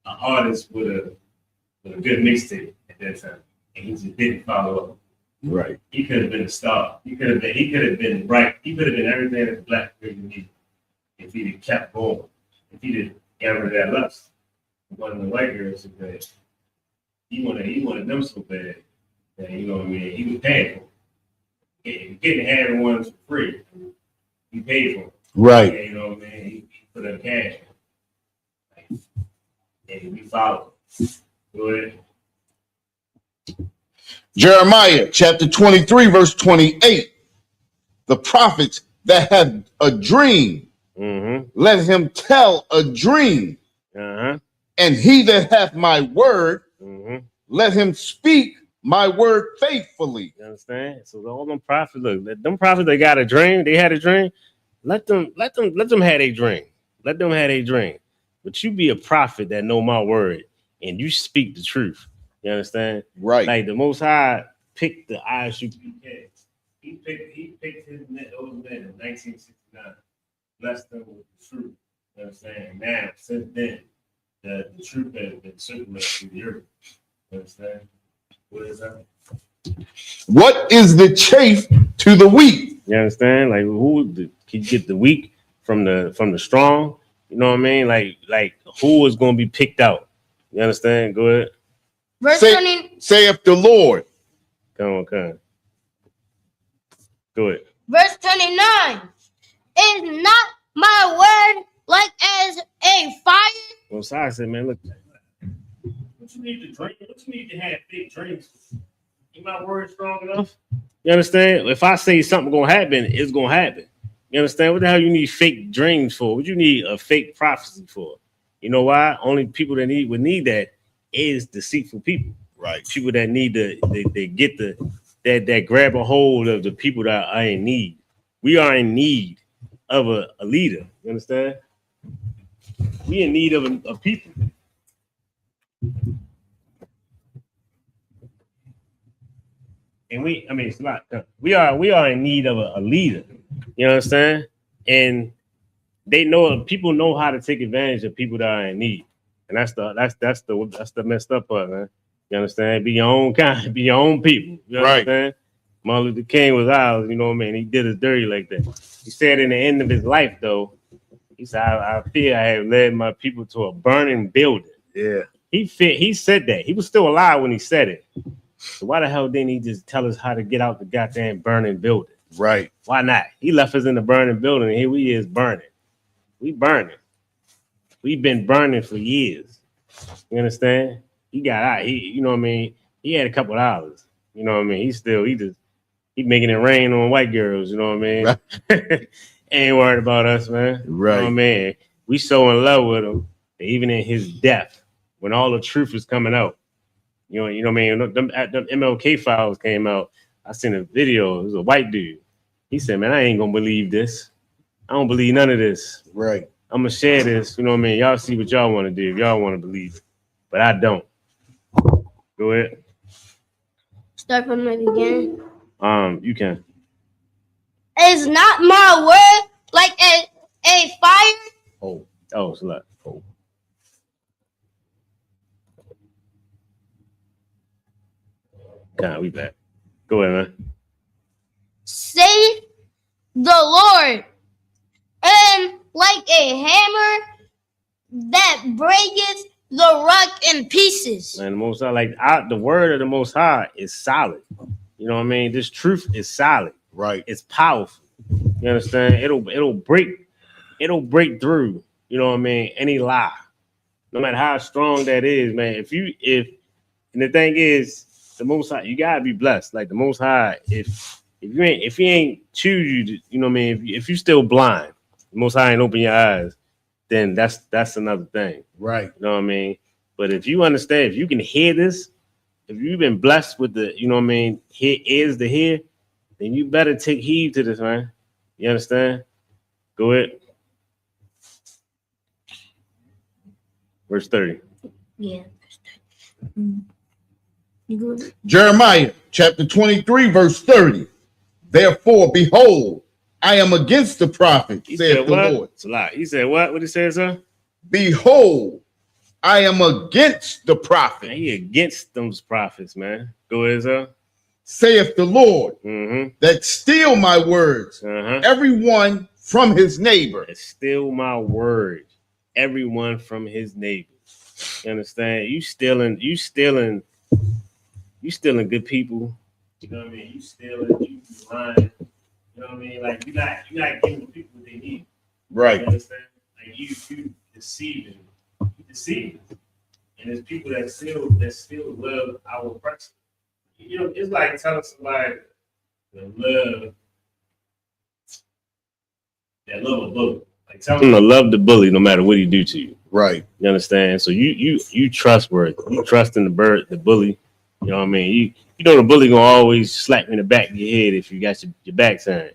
artist with a good mixtape at that time, and he just didn't follow up. Right. He could have been a star. He could have been right. He could have been everything that the black really needed if he'd have kept going. If he'd have got rid of that lust. One of the white girls so bad. He wanted them so bad that, you know what I mean, he was paying for it. Getting had ones for free. He paid for it. Right. And, you know what I mean? He put up cash. And we followed. Go ahead. Jeremiah chapter 23, verse 28. The prophets that have a dream, let him tell a dream. And he that hath my word, let him speak my word faithfully. You understand? So all them prophets, look, them prophets that got a dream, they had a dream. Let them have a dream. Let them have a dream. But you be a prophet that know my word and you speak the truth. You understand? Right. Like the Most High picked the ISUPK. He picked those men in 1969. Blessed them with the truth. You understand? And now, since then, the truth has been circulated through the earth. You understand? What is that? What is the chaff to the wheat? You understand? Like can you get the weak from the strong? You know what I mean? Like who is going to be picked out? You understand? Go ahead. Verse 20. Saith the Lord. Come on. Go ahead. Verse 29. Is not my word like as a fire? Well, Sai said, man, look, what you need to drink? What you need to have big drinks? Is my word strong enough? You understand? If I say something gonna happen, it's gonna happen. You understand? What the hell you need fake dreams for? What you need a fake prophecy for? You know why? Only people that would need that is deceitful people. Right. People that need they get that grab a hold of the people that are in need. We are in need of a leader. You understand? We in need of people. And it's not. We are in need of a leader. You understand? And people know how to take advantage of people that are in need. And that's the messed up part, man. You understand? Be your own kind, be your own people. You understand? Martin Luther King was ours, you know what I mean? He did us dirty like that. He said in the end of his life, though, he said, I fear I have led my people to a burning building. Yeah. He said that. He was still alive when he said it. So why the hell didn't he just tell us how to get out the goddamn burning building? Right. Why not? He left us in the burning building, and here we is burning. We burning. We've been burning for years. You understand? He got out. You know what I mean? He had a couple of dollars. You know what I mean? He making it rain on white girls. You know what I mean? Right. Ain't worried about us, man. Right. You know what I mean? We so in love with him that even in his death, when all the truth is coming out, you know what I mean? Them M.L.K. files came out. I seen a video. It was a white dude. He said, man, I ain't gonna believe this. I don't believe none of this. Right. I'm gonna share this. You know what I mean? Y'all see what y'all want to do if y'all want to believe it. But I don't. Go ahead. Start from the beginning. You can. Is not my word like a fire? Oh, it's a lot. Oh. God, we back. Go ahead, man. Say the Lord, and like a hammer that breaketh the rock in pieces. Man, the Most High, the word of the Most High is solid. You know what I mean? This truth is solid. Right. It's powerful. You understand? It'll break through. You know what I mean? Any lie, no matter how strong that is, man. And the thing is, the Most High, you gotta be blessed. Like the Most High, if he ain't choose you, you know what I mean? If you still blind, the Most High ain't open your eyes, then that's another thing. Right. You know what I mean? But if you understand, if you can hear this, if you've been blessed with the, you know what I mean, ears to hear, then you better take heed to this, man. You understand? Go ahead. Verse 30. Yeah. You good? Jeremiah chapter 23, verse 30. Therefore, behold, I am against the prophet, He saith said the what? Lord. It's a lie. He said what? What he said, sir? Behold, I am against the Man, prophet, he against those prophets, man. Go ahead, sir. saith the Lord, Mm-hmm. that steal my words, everyone from his neighbor. That steal my word, everyone from his neighbor. You understand? You stealing good people. You know what I mean? You stealing, you lying. You know what I mean? Like you're not giving people what they need. Right. You understand? Like you deceiving. You deceiving. And there's people that still love our oppressor. You know, it's like telling somebody that love a bully. Like tell them to love the bully no matter what he do to you. Right. You understand? So you trustworthy. You trust in the bully. You know what I mean? You know the bully gonna always slap you in the back of your head if you got your back turned.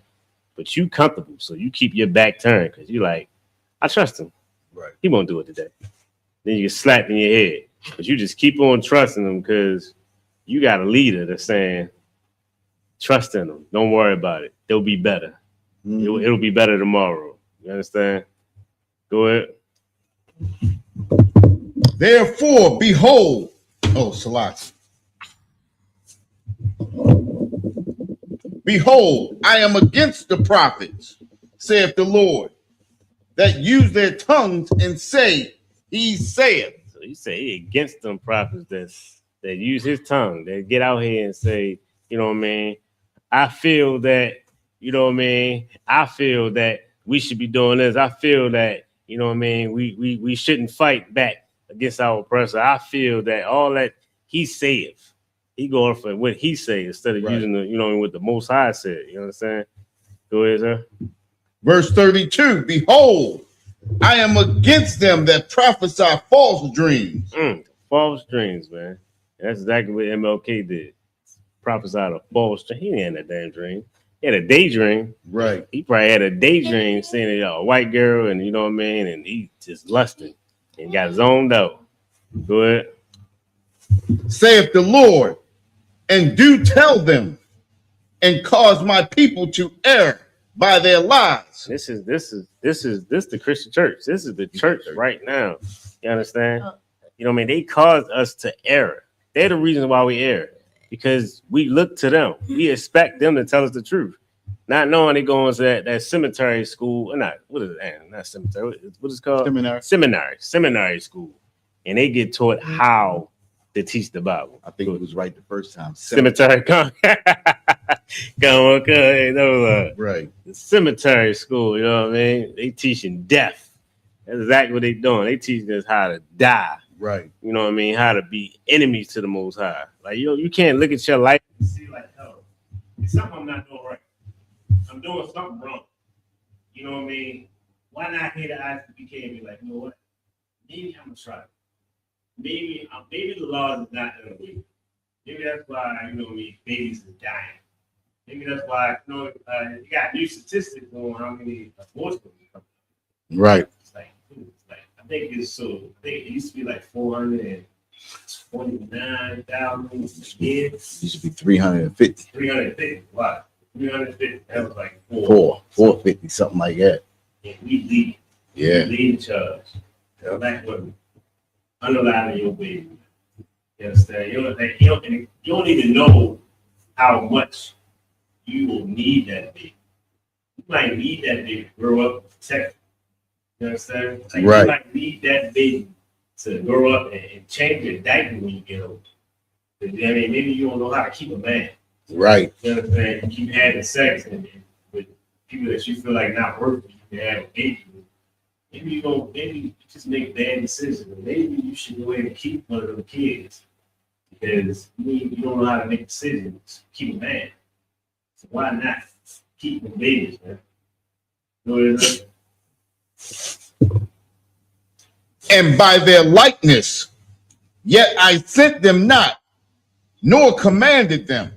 But you comfortable, so you keep your back turned because you like, I trust him. Right. He won't do it today. Then you get slapped in your head. But you just keep on trusting him because you got a leader that's saying, trust in them. Don't worry about it. They'll be better. Mm-hmm. It'll be better tomorrow. You understand? Go ahead. Therefore, behold, Salaki. Behold, I am against the prophets, saith the Lord, that use their tongues and say, he saith. So he said he against them prophets that use his tongue, that get out here and say, you know what I mean? I feel that, you know what I mean? I feel that we should be doing this. I feel that, you know what I mean? We shouldn't fight back against our oppressor. I feel that all that he saith, he going for what he say instead of using the, you know, what the Most High said. You understand? Go ahead, sir. Verse 32, behold, I am against them that prophesy false dreams. False dreams, man. That's exactly what M.L.K. did. Prophesied a false dream. He didn't have that damn dream. He had a daydream. Right. He probably had a daydream seeing a white girl and, you know what I mean? And he just lusted and got zoned out. Go ahead. Saith the Lord, and do tell them and cause my people to err by their lies. This is the Christian church. This is the church right now. You understand? You know what I mean? They caused us to err. They're the reason why we err. Because we look to them. We expect them to tell us the truth. Not knowing they go into that cemetery school. Or not, what is it? Not cemetery. What is it called? Seminary school. And they get taught how to teach the Bible. I think it was right the first time. Cemetery. Come on. Right. The cemetery school, you know what I mean? They teaching death. That's exactly what they doing. They teaching us how to die. Right. You know what I mean? How to be enemies to the Most High. Like, you can't look at your life and see like, oh, it's something I'm not doing right. I'm doing something wrong. You know what I mean? Why not hear the eyes of PK and be like, you know what? Maybe I'm gonna try it. Maybe the laws is not in the way. Maybe that's why, you know what I mean, babies is dying. Maybe that's why, you know, you got new statistics on how many abortions are coming. Right. It's like, I think it used to be like 429,000 a year. It used to be 350. 350. Wow. 350. That was like 450, something like that. And we lead. Yeah. We lead in charge. Yep. Black women. Underlining your baby. You understand? You don't even know how much you will need that baby. You might need that baby to grow up and protect you. You understand? Like, right. You might need that baby to grow up and change your diaper when you get older. I mean, maybe you don't know how to keep a man. Right. You understand? You keep having sex and with people that you feel like not worth it, you can have a baby. Maybe you just make bad decisions. Maybe you should go ahead and keep one of them kids because you don't know how to make decisions. Keep a man. So why not keep them babies, man? You know what it is? And by their likeness, yet I sent them not, nor commanded them.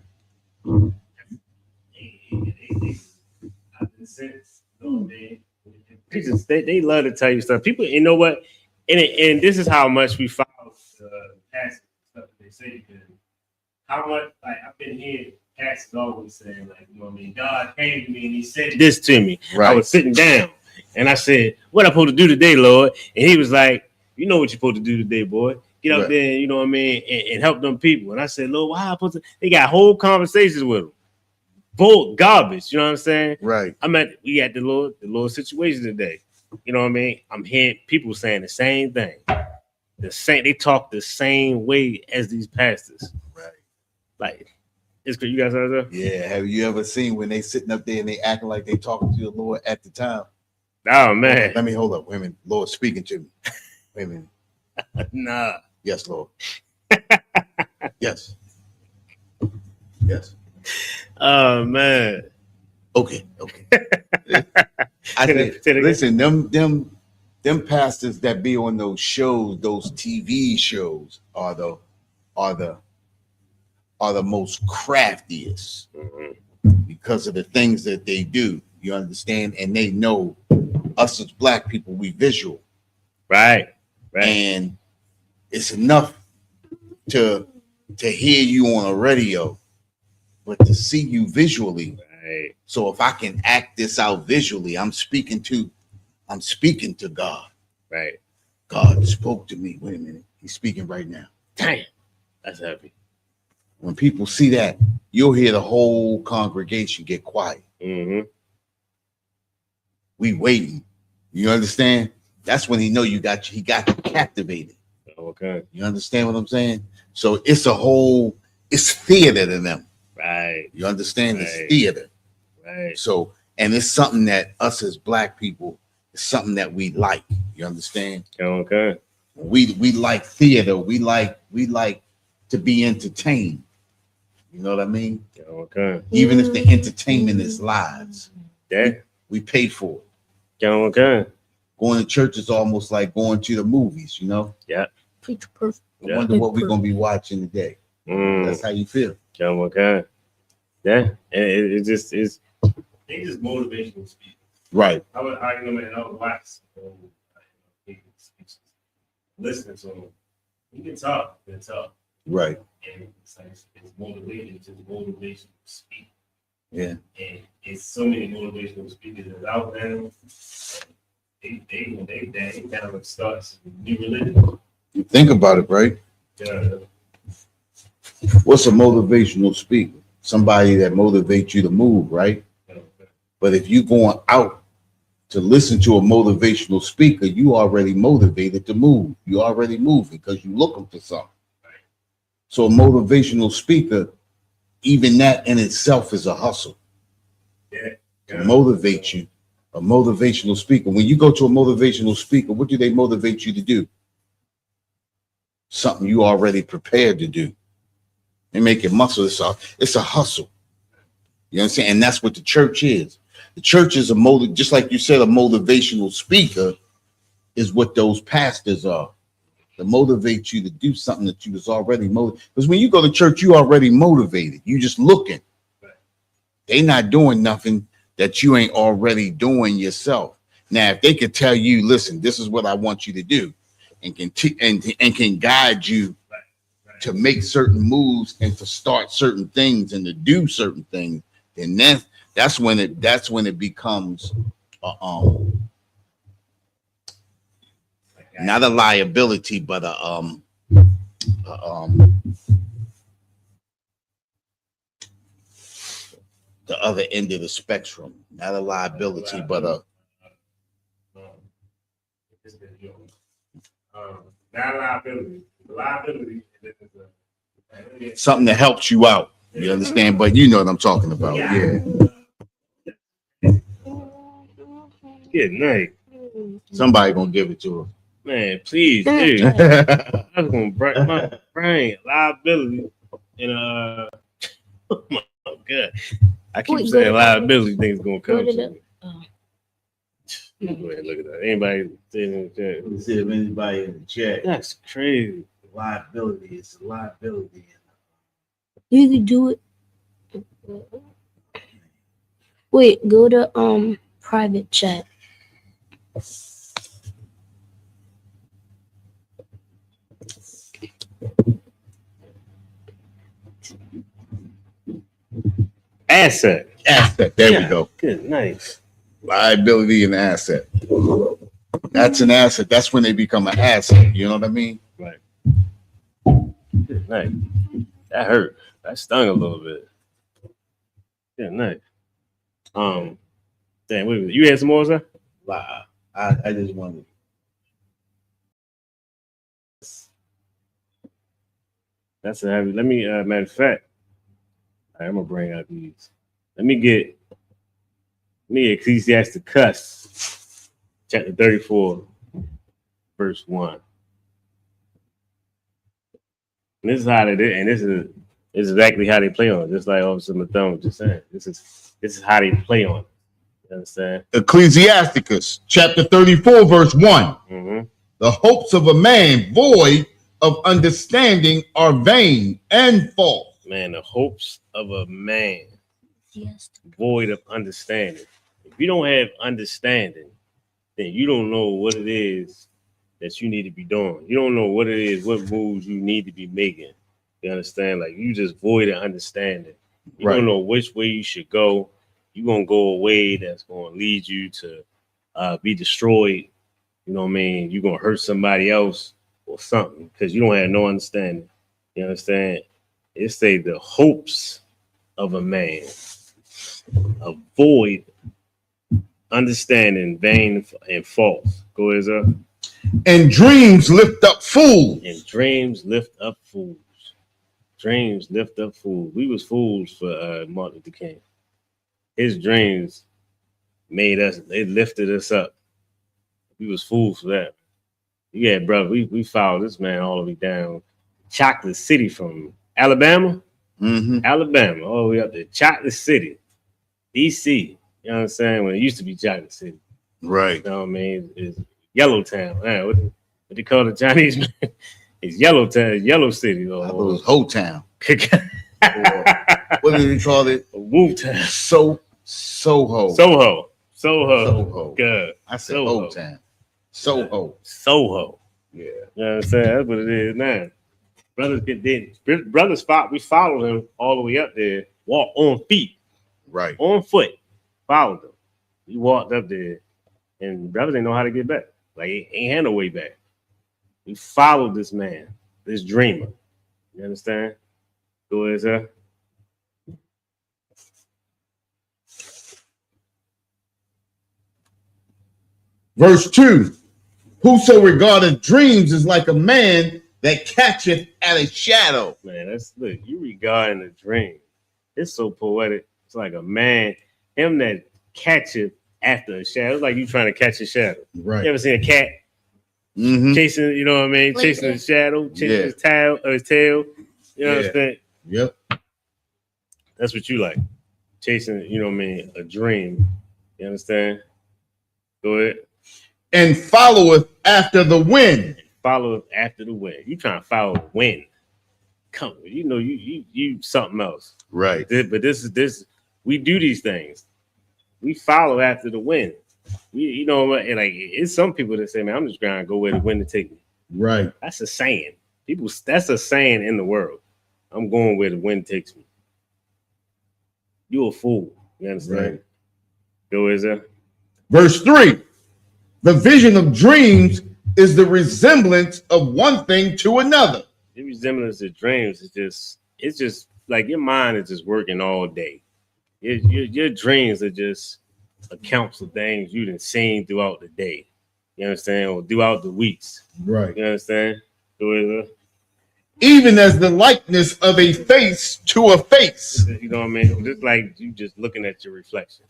They love to tell you stuff. People, you know what? And this is how much we follow the past stuff that they say. Because how much, like, I've been hearing Cats is always saying, like, you know what I mean? God came to me and he said this to me. Right. I was sitting down and I said, what I supposed to do today, Lord? And he was like, you know what you're supposed to do today, boy. Get out Right. there, you know what I mean, and help them people. And I said, Lord, why I supposed to? They got whole conversations with them. Both garbage, you know what I'm saying? Right. We at the Lord situation today. You know what I mean? I'm hearing people saying the same thing. They talk the same way as these pastors. Right. Like, it's good. You guys heard that? Yeah. Have you ever seen when they sitting up there and they acting like they talking to the Lord at the time? Oh man. Let me hold up. Wait a minute. Lord speaking to me. Wait a minute. Nah. Yes, Lord. Yes. Yes. Oh man. Okay. I said, listen, them pastors that be on those shows, those TV shows, are the most craftiest because of the things that they do. You understand? And they know us as black people, we visual. Right. And it's enough to hear you on a radio, but to see you visually. Right. So if I can act this out visually, I'm speaking to God. Right. God spoke to me. Wait a minute. He's speaking right now. Damn. That's heavy. When people see that, you'll hear the whole congregation get quiet. Mm-hmm. We waiting. You understand? That's when he know he got you captivated. Okay. You understand what I'm saying? So it's theater to them. Right. You understand? Right. It's theater. Right. So, and it's something that us as black people, it's something that we like. You understand? Okay. We like theater. We like to be entertained. You know what I mean? Okay. Even if the entertainment is lies, Yeah. we pay for it. Okay. Going to church is almost like going to the movies, you know? Yeah. Preach perfect. I wonder what we're gonna be watching today. That's how you feel. Okay. Yeah. And it just is. They just motivational speakers. Right. I would argue them and I would watch speeches. Listening to them. You can talk. Right. And it's motivating to motivational speak. Yeah. And it's so many motivational speakers that's out there. They kind of starts new religion. You think about it, right? Yeah. What's a motivational speaker? Somebody that motivates you to move, right? But if you're going out to listen to a motivational speaker, you already motivated to move. You already moving because you're looking for something. So a motivational speaker, even that in itself is a hustle. Yeah. To motivate you. A motivational speaker. When you go to a motivational speaker, what do they motivate you to do? Something you already prepared to do. They make it muscle. It's a hustle. You know what I'm saying? And that's what the church is. The church is just like you said, a motivational speaker is what those pastors are. To motivate you to do something that you was already motivated. Because when you go to church, you already motivated. You just looking. They not doing nothing that you ain't already doing yourself. Now, if they could tell you, listen, this is what I want you to do, and can guide you to make certain moves and to start certain things and to do certain things, then that's when it becomes not a liability, but the other end of the spectrum. Not a liability, but not liability. Liability is something that helps you out. You understand? But you know what I'm talking about. Yeah. Good night. Somebody gonna give it to her. Man, please, dude. I was gonna break my brain. Liability and oh my god. I keep saying liability things gonna come to me. Go ahead, look at that. Anybody saying in the chat? Let's see if anybody in the chat. That's crazy. Liability is a liability. You can do it. Wait, go to private chat. Asset. Asset. There we go. Good, nice. Liability and asset. That's an asset. That's when they become an asset. You know what I mean? Right. Good, nice. That hurt. That stung a little bit. Yeah, nice. Damn, wait a minute. You had some more, sir? Wow. I just wanted. That's a heavy. Let me, matter of fact, I'm gonna bring out these. Let me get Ecclesiasticus, chapter 34, verse 1. And this is how they did, and this is exactly how they play on it, just like Officer Mathon was just saying. This is how they play on it. You understand? Ecclesiasticus chapter 34, verse 1. Mm-hmm. The hopes of a man void of understanding are vain and false. Man, the hopes of a man void of understanding. If you don't have understanding, then you don't know what it is that you need to be doing. You don't know what it is, what moves you need to be making. You understand? Like, you just void of understanding. You don't know which way you should go. You're going to go a way that's going to lead you to be destroyed. You know what I mean? You're going to hurt somebody else or something because you don't have no understanding. You understand? It say the hopes of a man, avoid understanding, vain and false. Go ahead, sir. And dreams lift up fools. And dreams lift up fools. Dreams lift up fools. We was fools for Martin Luther King. His dreams made us, they lifted us up. We was fools for that. Yeah, brother, we followed this man all the way down Chocolate City from Alabama, Alabama, all the way up to Chocolate City, DC. You know what I'm saying? When it used to be Chocolate City. Right. You know what I mean? It's Yellowtown. Man, what they call the Chinese man? It's Yellowtown, Yellow City. I thought it was Ho Town. What What did we call it? Wu Town. Soho. Good. I said Ho Town. Soho. Yeah. You know what I'm saying? That's what it is now. We followed him all the way up there, walk on feet. Right. On foot. Followed him. He walked up there, and brothers didn't know how to get back. Like, he ain't had no way back. We followed this man, this dreamer. You understand? Go ahead, sir. Verse 2. Whoso regardeth dreams is like a man that catcheth at a shadow. Man, look, you regarding a dream. It's so poetic. It's like a man, him that catcheth after a shadow. It's like you trying to catch a shadow. Right. You ever seen a cat chasing, you know what I mean? Chasing a shadow, chasing his tail. You know what I'm saying? Yep. That's what you like. Chasing, you know what I mean, a dream. You understand? Go ahead. And followeth after the wind. Follow after the wind. You trying to follow the wind. Come, you know, you something else. Right. But this we do these things. We follow after the wind. You know, like, it's some people that say, man, I'm just trying to go where the wind to take me. Right. That's a saying. That's a saying in the world. I'm going where the wind takes me. You a fool. You understand? Right. Go is there? Verse 3. The vision of dreams is the resemblance of one thing to another. The resemblance of dreams is just like your mind is just working all day. Your dreams are just accounts of things you done seen throughout the day. You understand? Or throughout the weeks. Right. You understand? Go ahead. Even as the likeness of a face to a face. You know what I mean? Just like you just looking at your reflection.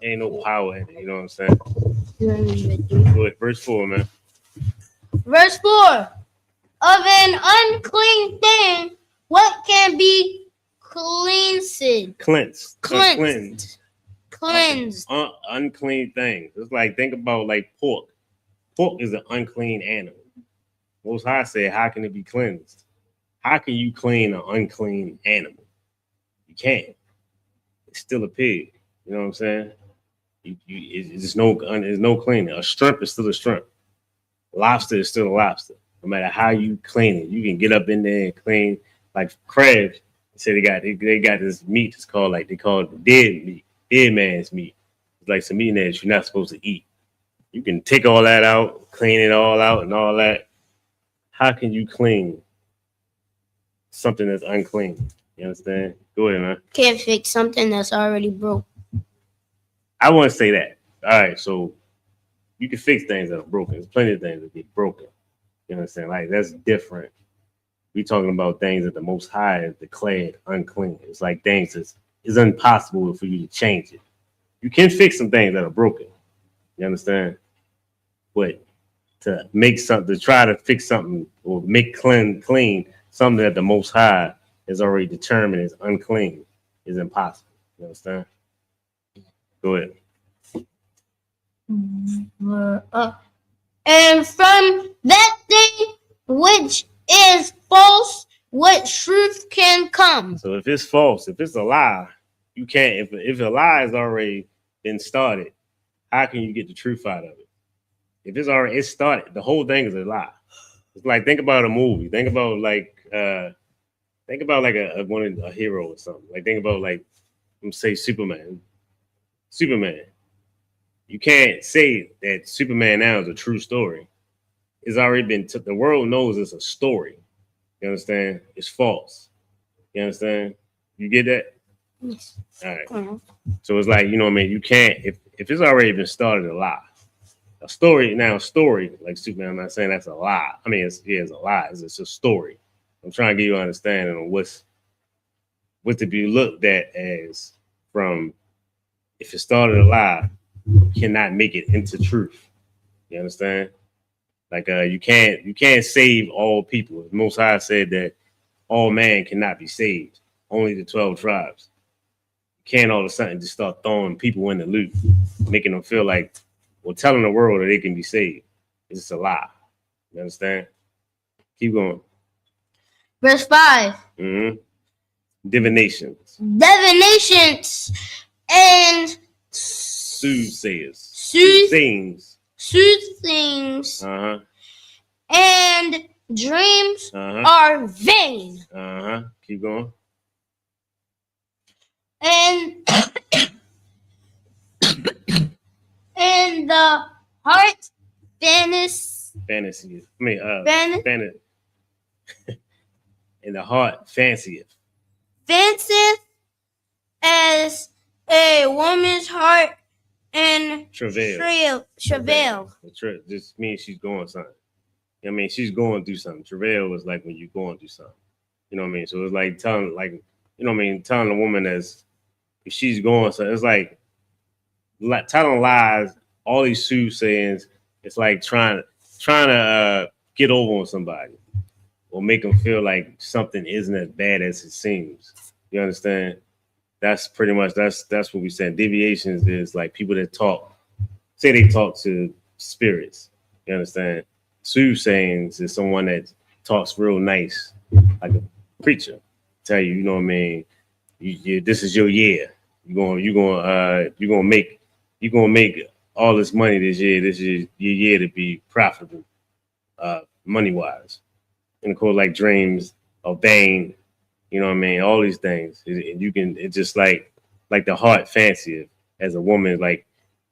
Ain't no power in it. You know what I'm saying? Go ahead. Verse 4, man. Verse 4. Of an unclean thing, what can be cleansed? Cleansed. Unclean things. It's like, think about like pork. Pork is an unclean animal. Most High said, how can it be cleansed? How can you clean an unclean animal? You can't. It's still a pig. You know what I'm saying? There's no cleaning. A shrimp is still a shrimp. Lobster is still a lobster. No matter how you clean it, you can get up in there and clean like crabs. Say they got this meat. It's called they call it dead meat, dead man's meat. It's like some meat that you're not supposed to eat. You can take all that out, clean it all out, and all that. How can you clean something that's unclean? You understand? Go ahead, man. Can't fix something that's already broke. I wouldn't say that. All right, so you can fix things that are broken. There's plenty of things that get broken. You understand? Like that's different. We talking about things that the Most High has declared unclean. It's like things it's impossible for you to change it. You can fix some things that are broken. You understand? But to make something, to try to fix something or make clean something that the Most High is already determined is unclean is impossible. You understand? Go ahead. And from that thing which is false, what truth can come? So if it's false, if it's a lie, you can't. If a lie has already been started, how can you get the truth out of it? If it's started, the whole thing is a lie. It's like think about a movie. Think about a hero or something. Like think about let's say Superman. Superman. You can't say that Superman now is a true story. It's already been the world knows it's a story. You understand? It's false. You understand? You get that? Yes. All right. So it's like, you know what I mean? You can't if it's already been started a lie. A story like Superman, I'm not saying that's a lie. I mean it's a lie. It's just a story. I'm trying to give you an understanding on what to be looked at as from if it started a lie, you cannot make it into truth. You understand? Like you can't save all people. The Most High said that all man cannot be saved. Only the 12 tribes. You can't all of a sudden just start throwing people in the loop, making them feel like, well, telling the world that they can be saved. It's just a lie. You understand? Keep going. Verse 5. Mm-hmm. Divinations. Divinations and Soothsayers. Soothings. Uh-huh. And dreams are vain. Uh-huh. Keep going. And and the heart fancy. In the heart fancieth. Fancieth as a woman's heart and travail. Just means she's going something. I mean, she's going through something. Travail was like when you're going through something. You know what I mean? So it's like telling a woman as if she's going something. It's like telling lies, all these soothsayings. It's like trying to get over on somebody or make them feel like something isn't as bad as it seems. You understand? That's pretty much that's what we said. Deviations is like people that say they talk to spirits. You understand? Soothsayings is someone that talks real nice, like a preacher. Tell you, you know what I mean? This is your year. You're gonna make all this money this year. This is your year to be profitable, money wise. And of course, like dreams or bane, you know what I mean? All these things. It's just like the heart fancy as a woman. Like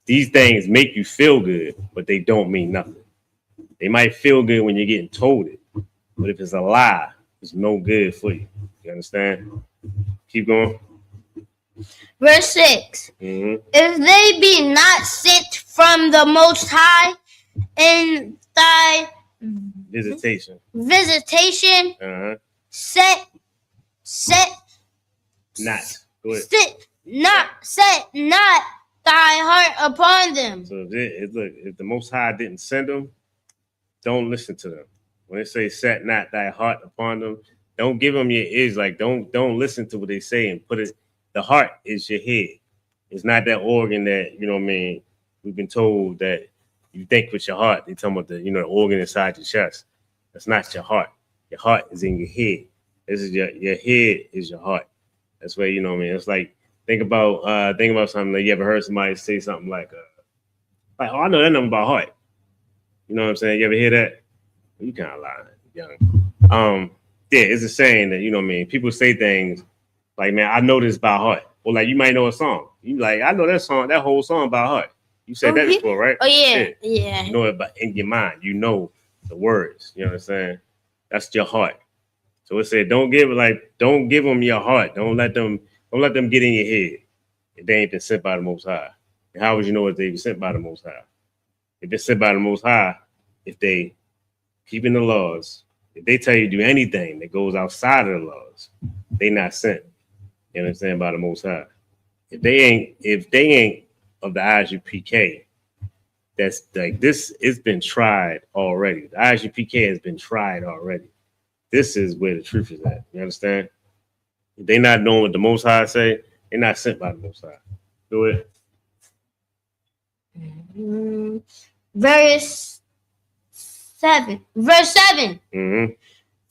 these things make you feel good, but they don't mean nothing. They might feel good when you're getting told it, but if it's a lie, it's no good for you. You understand? Keep going. Verse 6. Mm-hmm. If they be not sent from the Most High in thy Visitation. Uh-huh. Set not thy heart upon them. So if the Most High didn't send them, don't listen to them. When they say set not thy heart upon them, don't give them your ears. Like don't listen to what they say and put it. The heart is your head. It's not that organ that, you know what I mean, we've been told that you think with your heart. They talking about the organ inside your chest. That's not your heart. Your heart is in your head. This is your head is your heart. That's where, you know what I mean. It's like think about something. Like you ever heard somebody say something like oh, I know that number about heart. You know what I'm saying? You ever hear that? You kind of lying, young. Yeah, it's a saying that, you know what I mean. People say things Like, man, I know this by heart. Or like you might know a song. You like, I know that song, that whole song by heart. You said that before, right? Oh yeah. You know it in your mind. You know the words. You know what I'm saying? That's your heart. So it said, don't give them your heart. Don't let them get in your head if they ain't been sent by the Most High. And how would you know if they been sent by the Most High? If they're sent by the Most High, if they keeping the laws, if they tell you to do anything that goes outside of the laws, they not sent. You know what I'm saying, by the Most High. If they ain't of the ISUPK, that's like this. It's been tried already. The ISUPK has been tried already. This is where the truth is at. You understand? If they not doing what the Most High say, they're not sent by the Most High. Do it. Verse 7. Mm-hmm.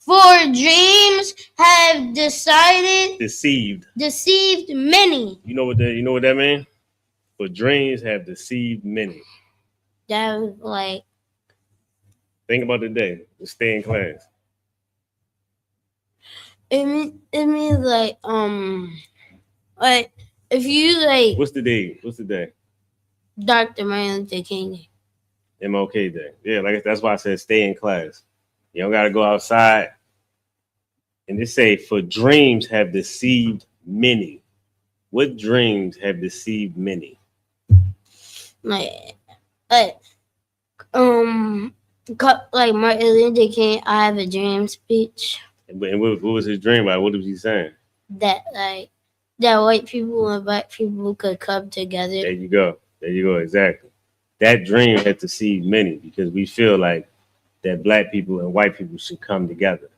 For dreams have Deceived many. You know what that means? For dreams have deceived many. That was like, think about the day. Just stay in class. it means like if you like. What's the day? Dr. Martin Luther King Day. M.L.K. Day. Yeah, like that's why I said stay in class. You don't gotta go outside. And they say, for dreams have deceived many. What dreams have deceived many? Like Martin Luther King, I have a dream speech. And what was his dream about? What was he saying? That white people and black people could come together. There you go. Exactly. That dream had deceived many because we feel like that black people and white people should come together.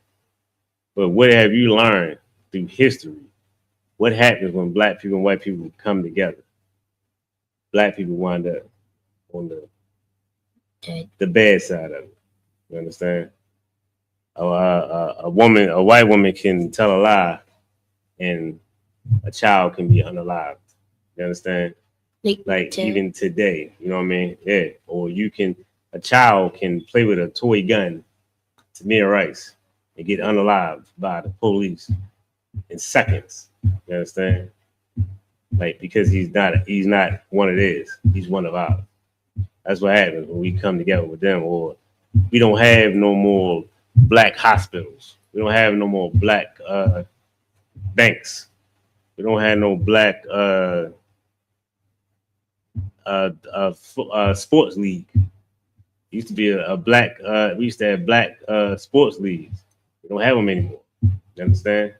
But what have you learned through history? What happens when black people and white people come together? Black people wind up on the bad side of it. You understand? A white woman can tell a lie, and a child can be unalived. You understand? Like even today, you know what I mean? Yeah. Or a child can play with a toy gun to mere rice and get unalived by the police in seconds. You understand? Like, because he's not one of theirs. He's one of ours. That's what happens when we come together with them. Or we don't have no more black hospitals. We don't have no more black banks. We don't have no black sports league. It used to be a black. We used to have black sports leagues. We don't have them anymore. You understand?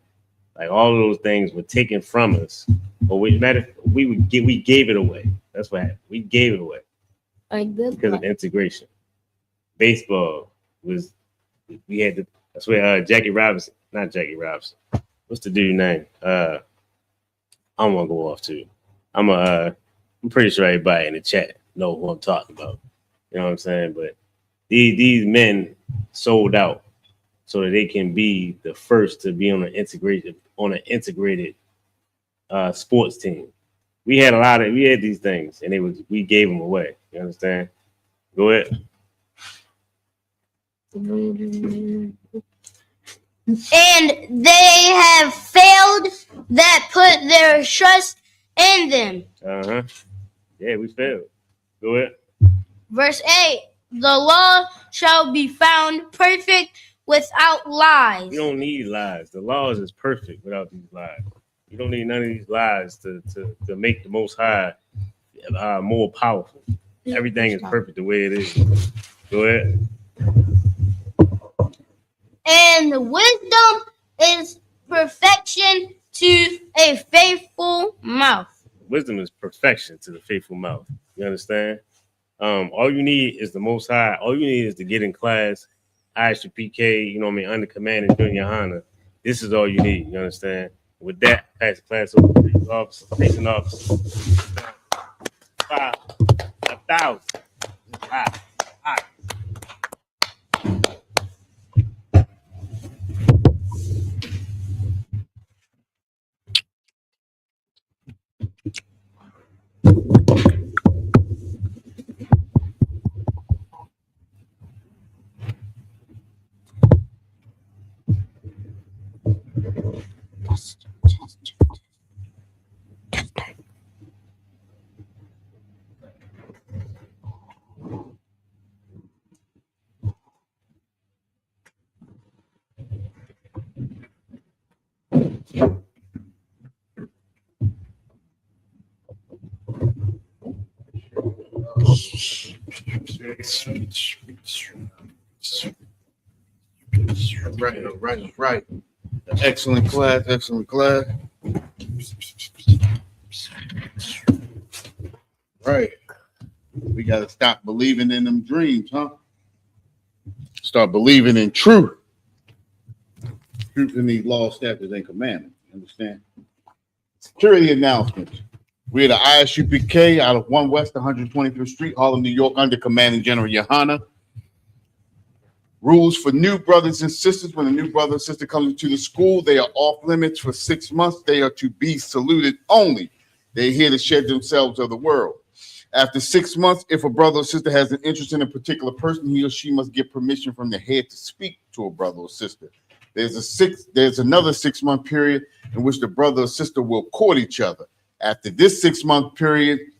Like, all of those things were taken from us, but we gave it away. That's what happened. We gave it away because of integration. Baseball was, we had to. That's where not Jackie Robinson. What's the dude's name? I don't want to go off too. I'm pretty sure everybody in the chat know who I'm talking about. You know what I'm saying? But these men sold out so that they can be the first to be on an integrated sports team. We had these things, and we gave them away. You understand? Go ahead. And they have failed that put their trust in them. Yeah, we failed. Go ahead. Verse 8, the law shall be found perfect without lies. You don't need lies. The laws is perfect without these lies. You don't need none of these lies to make the Most High more powerful. Everything is perfect the way it is. Go ahead. And wisdom is perfection to a faithful mouth. Wisdom is perfection to the faithful mouth. You understand? All you need is the Most High. All you need is to get in class, ISUPK, you know what I mean, under command of Junior Hana. This is all you need. You understand? With that, pass the class over to the officer, station officer. 5,000. Right. Excellent class. Right. We got to stop believing in them dreams, huh? Start believing in truth. Truth in these laws, statutes, and commandments. Understand? Security announcements. We're the ISUPK out of 1 West 125th Street, Harlem, New York, under Commanding General Yohana. Rules for new brothers and sisters. When a new brother or sister comes into the school, they are off limits for 6 months. They are to be saluted only. They're here to shed themselves of the world. After 6 months, if a brother or sister has an interest in a particular person, he or she must get permission from the head to speak to a brother or sister. There's another 6 month period in which the brother or sister will court each other. After this 6 month period,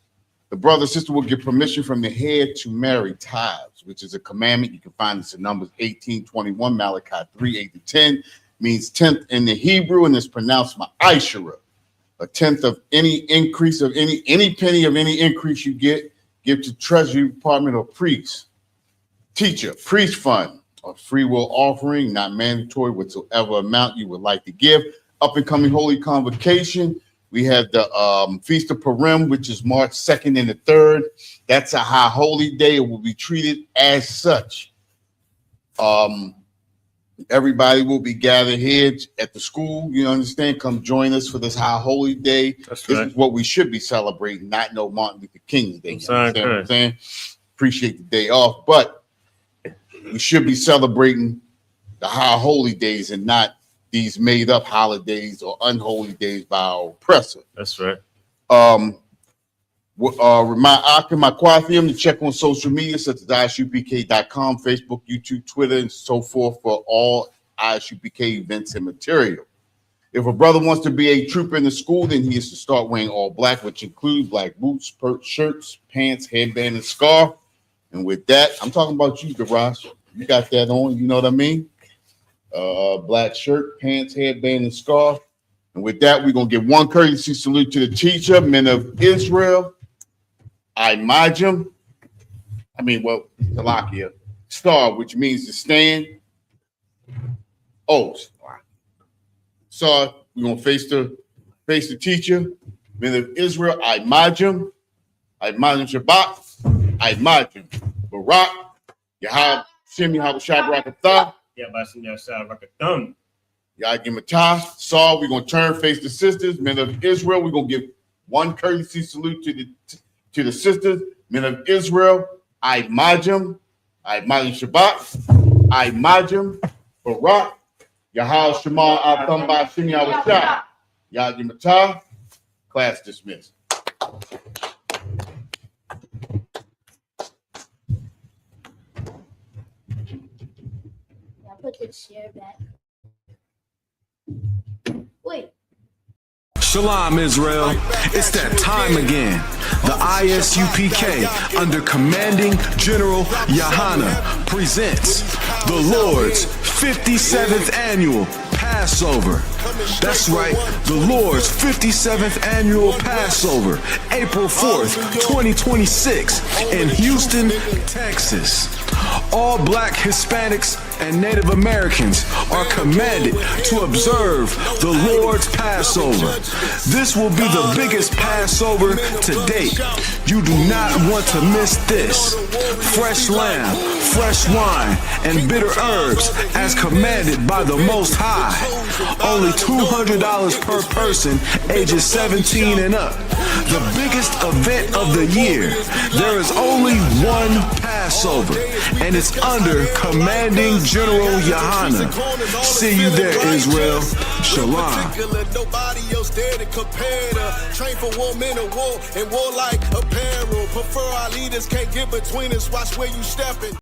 the brother or sister will get permission from the head to marry tithes, which is a commandment. You can find this in Numbers 18:21, Malachi 3:8-10, means 10th in the Hebrew, and it's pronounced ma'ashara. A tenth of any increase of any penny of any increase you get, give to Treasury Department or priest. Teacher, priest fund, a free will offering, not mandatory, whatsoever amount you would like to give. Up and coming Holy Convocation. We have the Feast of Purim, which is March 2nd and the 3rd. That's a high holy day. It will be treated as such. Everybody will be gathered here at the school. You understand? Come join us for this high holy day. This is what we should be celebrating, not no Martin Luther King's Day. You understand what I'm saying? Appreciate the day off, but we should be celebrating the high holy days and not these made up holidays or unholy days by our oppressor. That's right. Remind my Quathium to check on social media such as ISUPK.com, Facebook, YouTube, Twitter, and so forth for all ISUPK events and material. If a brother wants to be a trooper in the school, then he is to start wearing all black, which includes black boots, shirts, pants, headband, and scarf. And with that, I'm talking about you, Darash. You got that on, you know what I mean? Black shirt, pants, headband, and scarf. And with that, we're going to give one courtesy salute to the teacher, men of Israel, Imajim, Salakia, star, which means to stand. Oh, so we're going to face the teacher, men of Israel, Imajim, Shabbat, Imajim, Barak, Yahab, Shemi, Habashab, Rakatah. Yeah, by some outside like a thumb. Yagimatah, Saul, we're gonna turn face the sisters, men of Israel. We're gonna give one courtesy salute to the sisters, men of Israel, Imajim Shabbat, Imajim, Barak, Yahal Shema Al-Thamba Shimi Awashah, Yagimatah, class dismissed. Put this share back. Wait. Shalom, Israel. It's that time again. The ISUPK, under Commanding General Yohana, presents the Lord's 57th Annual Passover. That's right, the Lord's 57th Annual Passover, April 4th, 2026, in Houston, Texas. All Black, Hispanics, and Native Americans are commanded to observe the Lord's Passover. This will be the biggest Passover to date. You do not want to miss this. Fresh lamb, fresh wine, and bitter herbs as commanded by the Most High. Only $200 per person, ages 17 and up. The biggest event of the year. There is only one Passover, and it's under Commanding General Yohana. See you there, Israel. Shalom. Train for war, men of war, and warlike apparel. Prefer our leaders, can't get between us. Watch where you stepping.